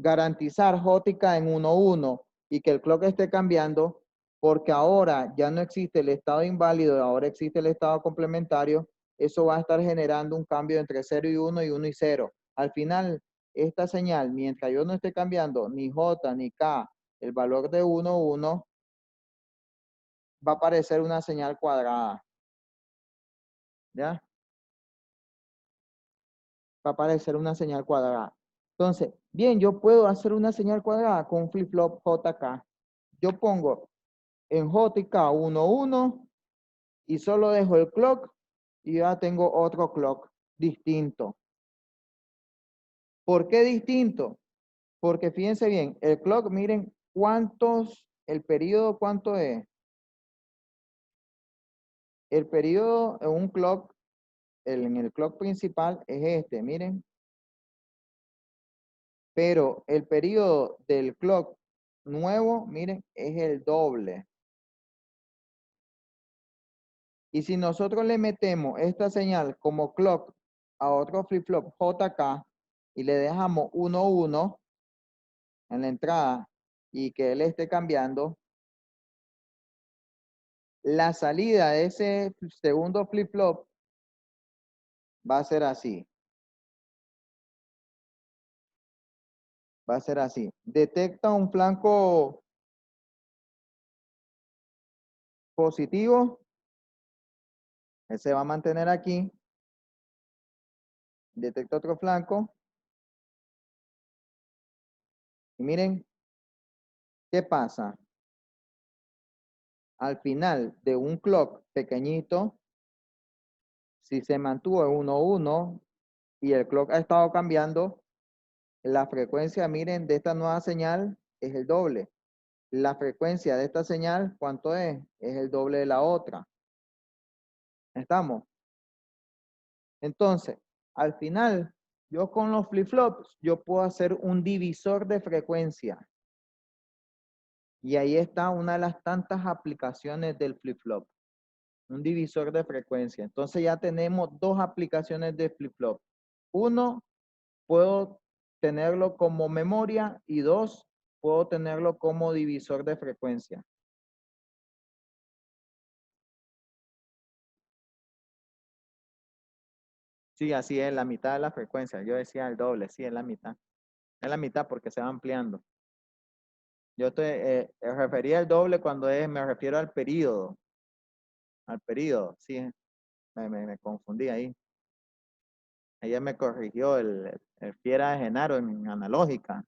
garantizar jótica en 1-1 y que el clock esté cambiando, porque ahora ya no existe el estado inválido, ahora existe el estado complementario. Eso va a estar generando un cambio entre 0 y 1 y 1 y 0. Al final, esta señal, mientras yo no esté cambiando ni J ni K, el valor de 1-1, va a aparecer una señal cuadrada. ¿Ya? Va a aparecer una señal cuadrada. Entonces, bien, yo puedo hacer una señal cuadrada con un flip-flop JK. Yo pongo en JK 1-1 y solo dejo el clock y ya tengo otro clock distinto. ¿Por qué distinto? Porque fíjense bien, el clock, miren el periodo, ¿cuánto es? El periodo en un clock, en el clock principal es este, miren. Pero el periodo del clock nuevo, miren, es el doble. Y si nosotros le metemos esta señal como clock a otro flip-flop JK y le dejamos 1-1 en la entrada y que él esté cambiando, la salida de ese segundo flip-flop va a ser así. Va a ser así. Detecta un flanco positivo. Él se va a mantener aquí. Detecta otro flanco. Y miren, ¿qué pasa? Al final de un clock pequeñito, si se mantuvo en 1-1 y el clock ha estado cambiando, la frecuencia, miren, de esta nueva señal es el doble. La frecuencia de esta señal, ¿cuánto es? Es el doble de la otra. ¿Estamos? Entonces, al final, yo con los flip-flops, yo puedo hacer un divisor de frecuencia. Y ahí está una de las tantas aplicaciones del flip-flop. Un divisor de frecuencia. Entonces ya tenemos dos aplicaciones de flip-flop. Uno, puedo tenerlo como memoria y dos, puedo tenerlo como divisor de frecuencia. Sí, así es, la mitad de la frecuencia. Yo decía el doble, sí, es la mitad. Es la mitad porque se va ampliando. Yo te refería al doble cuando me refiero al periodo. Al periodo, sí. Me confundí ahí. Ella me corrigió el fiera de Genaro en analógica.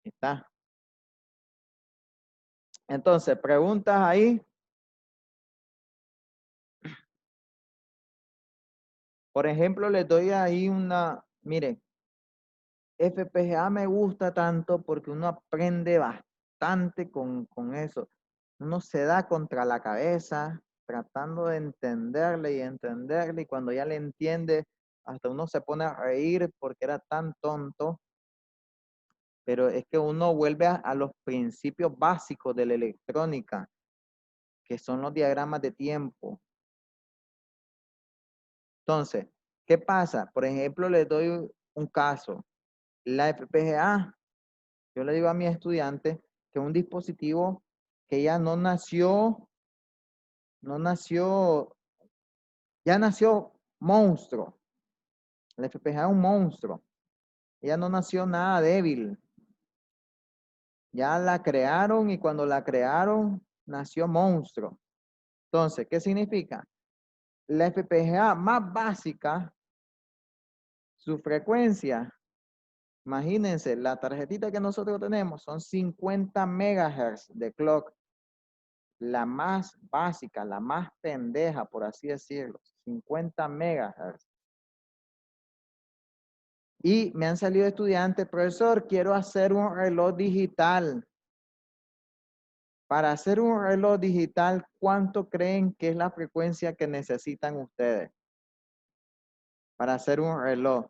Ahí está. Entonces, preguntas ahí. Por ejemplo, les doy ahí miren, FPGA me gusta tanto porque uno aprende bastante con eso. Uno se da contra la cabeza tratando de entenderle y cuando ya le entiende, hasta uno se pone a reír porque era tan tonto. Pero es que uno vuelve a los principios básicos de la electrónica, que son los diagramas de tiempo. Entonces, ¿qué pasa? Por ejemplo, les doy un caso. La FPGA, yo le digo a mi estudiante que es un dispositivo que ya ya nació monstruo. La FPGA es un monstruo. Ella no nació nada débil. Ya la crearon y cuando la crearon, nació monstruo. Entonces, ¿qué significa? La FPGA más básica, su frecuencia, imagínense, la tarjetita que nosotros tenemos son 50 MHz de clock. La más básica, la más pendeja, por así decirlo, 50 MHz. Y me han salido estudiantes, profesor, quiero hacer un reloj digital. Para hacer un reloj digital, ¿cuánto creen que es la frecuencia que necesitan ustedes? Para hacer un reloj.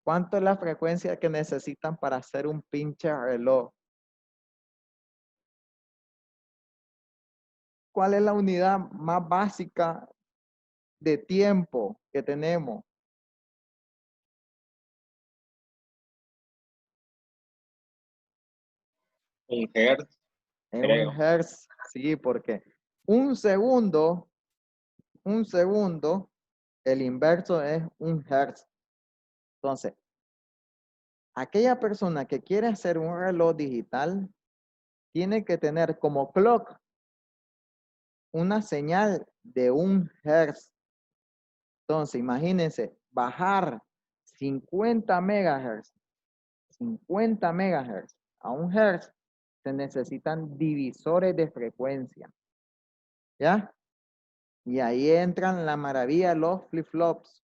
¿Cuánto es la frecuencia que necesitan para hacer un pinche reloj? ¿Cuál es la unidad más básica de tiempo que tenemos? Un hertz, Es creo. un hertz, sí, porque un segundo, el inverso es un hertz. Entonces, aquella persona que quiere hacer un reloj digital tiene que tener como clock una señal de un hertz. Entonces, imagínense, bajar 50 megahertz, 50 megahertz a un hertz, se necesitan divisores de frecuencia. ¿Ya? Y ahí entran la maravilla los flip-flops.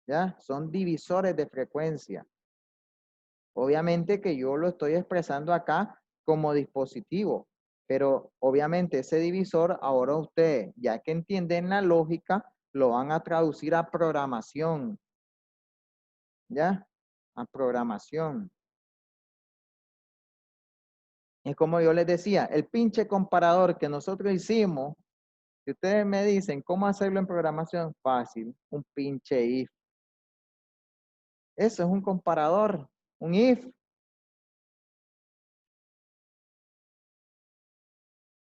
¿Ya? Son divisores de frecuencia. Obviamente que yo lo estoy expresando acá como dispositivo, pero obviamente ese divisor ahora ustedes, ya que entienden la lógica, lo van a traducir a programación. ¿Ya? A programación. Es como yo les decía, el pinche comparador que nosotros hicimos, si ustedes me dicen cómo hacerlo en programación, fácil, un pinche if. Eso es un comparador, un if.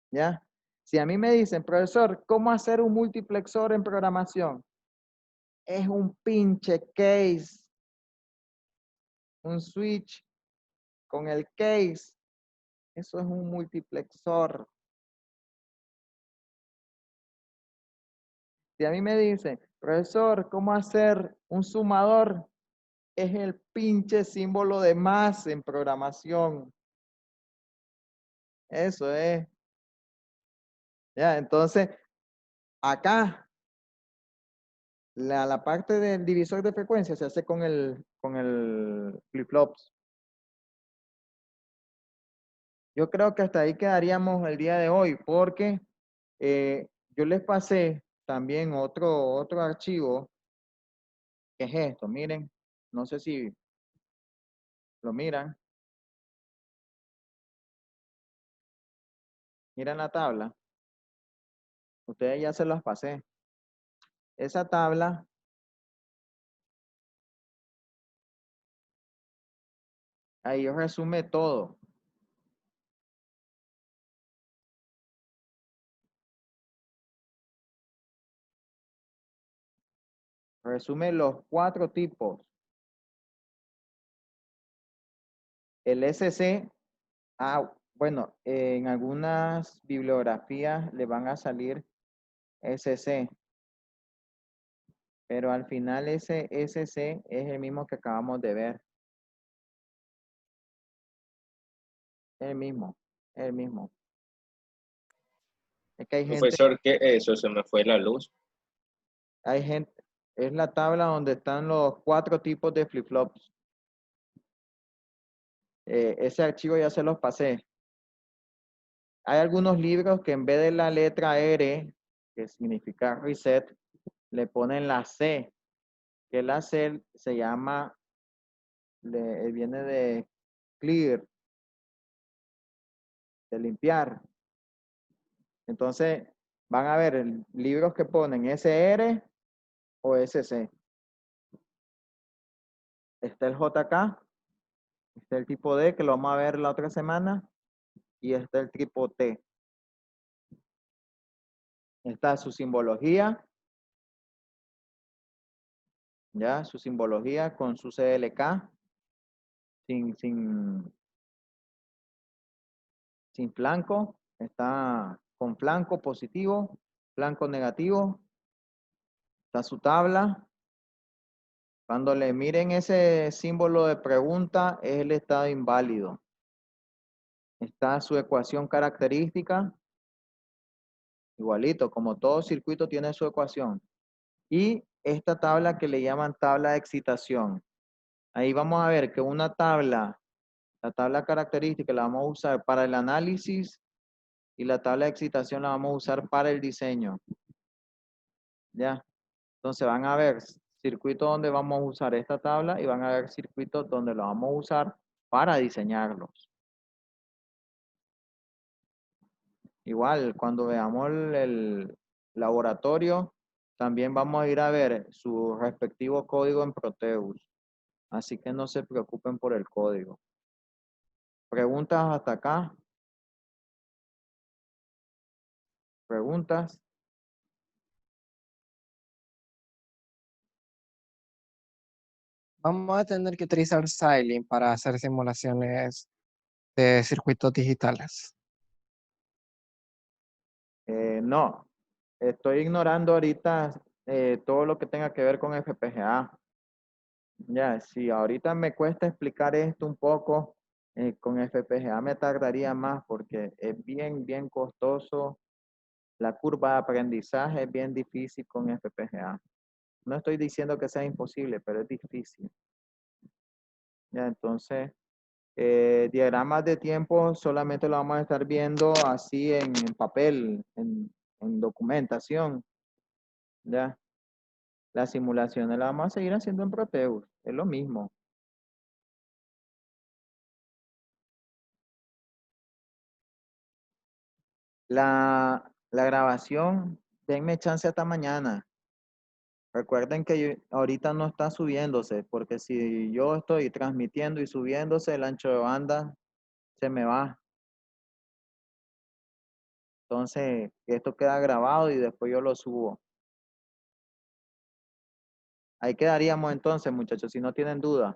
¿Ya? Si a mí me dicen, profesor, ¿cómo hacer un multiplexor en programación? Es un pinche case, un switch con el case. Eso es un multiplexor. Si a mí me dicen, profesor, ¿cómo hacer un sumador? Es el pinche símbolo de más en programación. Eso es. Ya, entonces, acá, la parte del divisor de frecuencia se hace con el flip-flops. Yo creo que hasta ahí quedaríamos el día de hoy, porque yo les pasé también otro archivo, que es esto, miren, no sé si lo miran. Miren la tabla. Ustedes ya se las pasé. Esa tabla ahí resume todo. Resume los 4 tipos. El SC, bueno, en algunas bibliografías le van a salir SC, pero al final ese SC es el mismo que acabamos de ver. El mismo, el mismo. Es que Profesor, ¿qué es eso? Se me fue la luz. hay gente, es la tabla donde están los 4 tipos de flip-flops. Ese archivo ya se los pasé. Hay algunos libros que en vez de la letra R, que significa reset, le ponen la C, que la C se llama, viene de clear, de limpiar. Entonces, van a ver libros que ponen SR o SC. Está el JK, está el tipo D, que lo vamos a ver la otra semana, y está el tipo T. Está su simbología, ya, su simbología con su CLK, sin flanco, está con flanco positivo, flanco negativo, está su tabla. Cuando le miren ese símbolo de pregunta, es el estado inválido. Está su ecuación característica, Igualito, como todo circuito tiene su ecuación. Y esta tabla que le llaman tabla de excitación. Ahí vamos a ver que una tabla, la tabla característica la vamos a usar para el análisis y la tabla de excitación la vamos a usar para el diseño. ¿Ya? Entonces van a ver circuitos donde vamos a usar esta tabla y van a ver circuitos donde lo vamos a usar para diseñarlos. Igual, cuando veamos el laboratorio, también vamos a ir a ver su respectivo código en Proteus. Así que no se preocupen por el código. ¿Preguntas hasta acá? ¿Preguntas? Vamos a tener que utilizar Siling para hacer simulaciones de circuitos digitales. No, estoy ignorando ahorita todo lo que tenga que ver con FPGA. Ya, si ahorita me cuesta explicar esto un poco, con FPGA me tardaría más porque es bien costoso. La curva de aprendizaje es bien difícil con FPGA. No estoy diciendo que sea imposible, pero es difícil. Ya, entonces, diagramas de tiempo solamente lo vamos a estar viendo así en papel, en documentación. Ya, las simulaciones las vamos a seguir haciendo en Proteus, es lo mismo. La grabación, denme chance hasta mañana. Recuerden que ahorita no está subiéndose, porque si yo estoy transmitiendo y subiéndose, el ancho de banda se me va. Entonces, esto queda grabado y después yo lo subo. Ahí quedaríamos entonces, muchachos, si no tienen duda.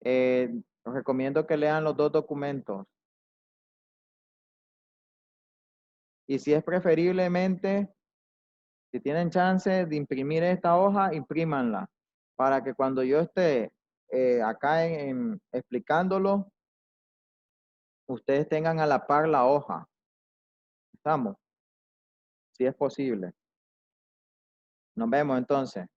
Les recomiendo que lean los dos documentos. Y si es preferiblemente, si tienen chance de imprimir esta hoja, imprímanla. Para que cuando yo esté acá explicándolo, ustedes tengan a la par la hoja. ¿Estamos? Si es posible. Nos vemos entonces.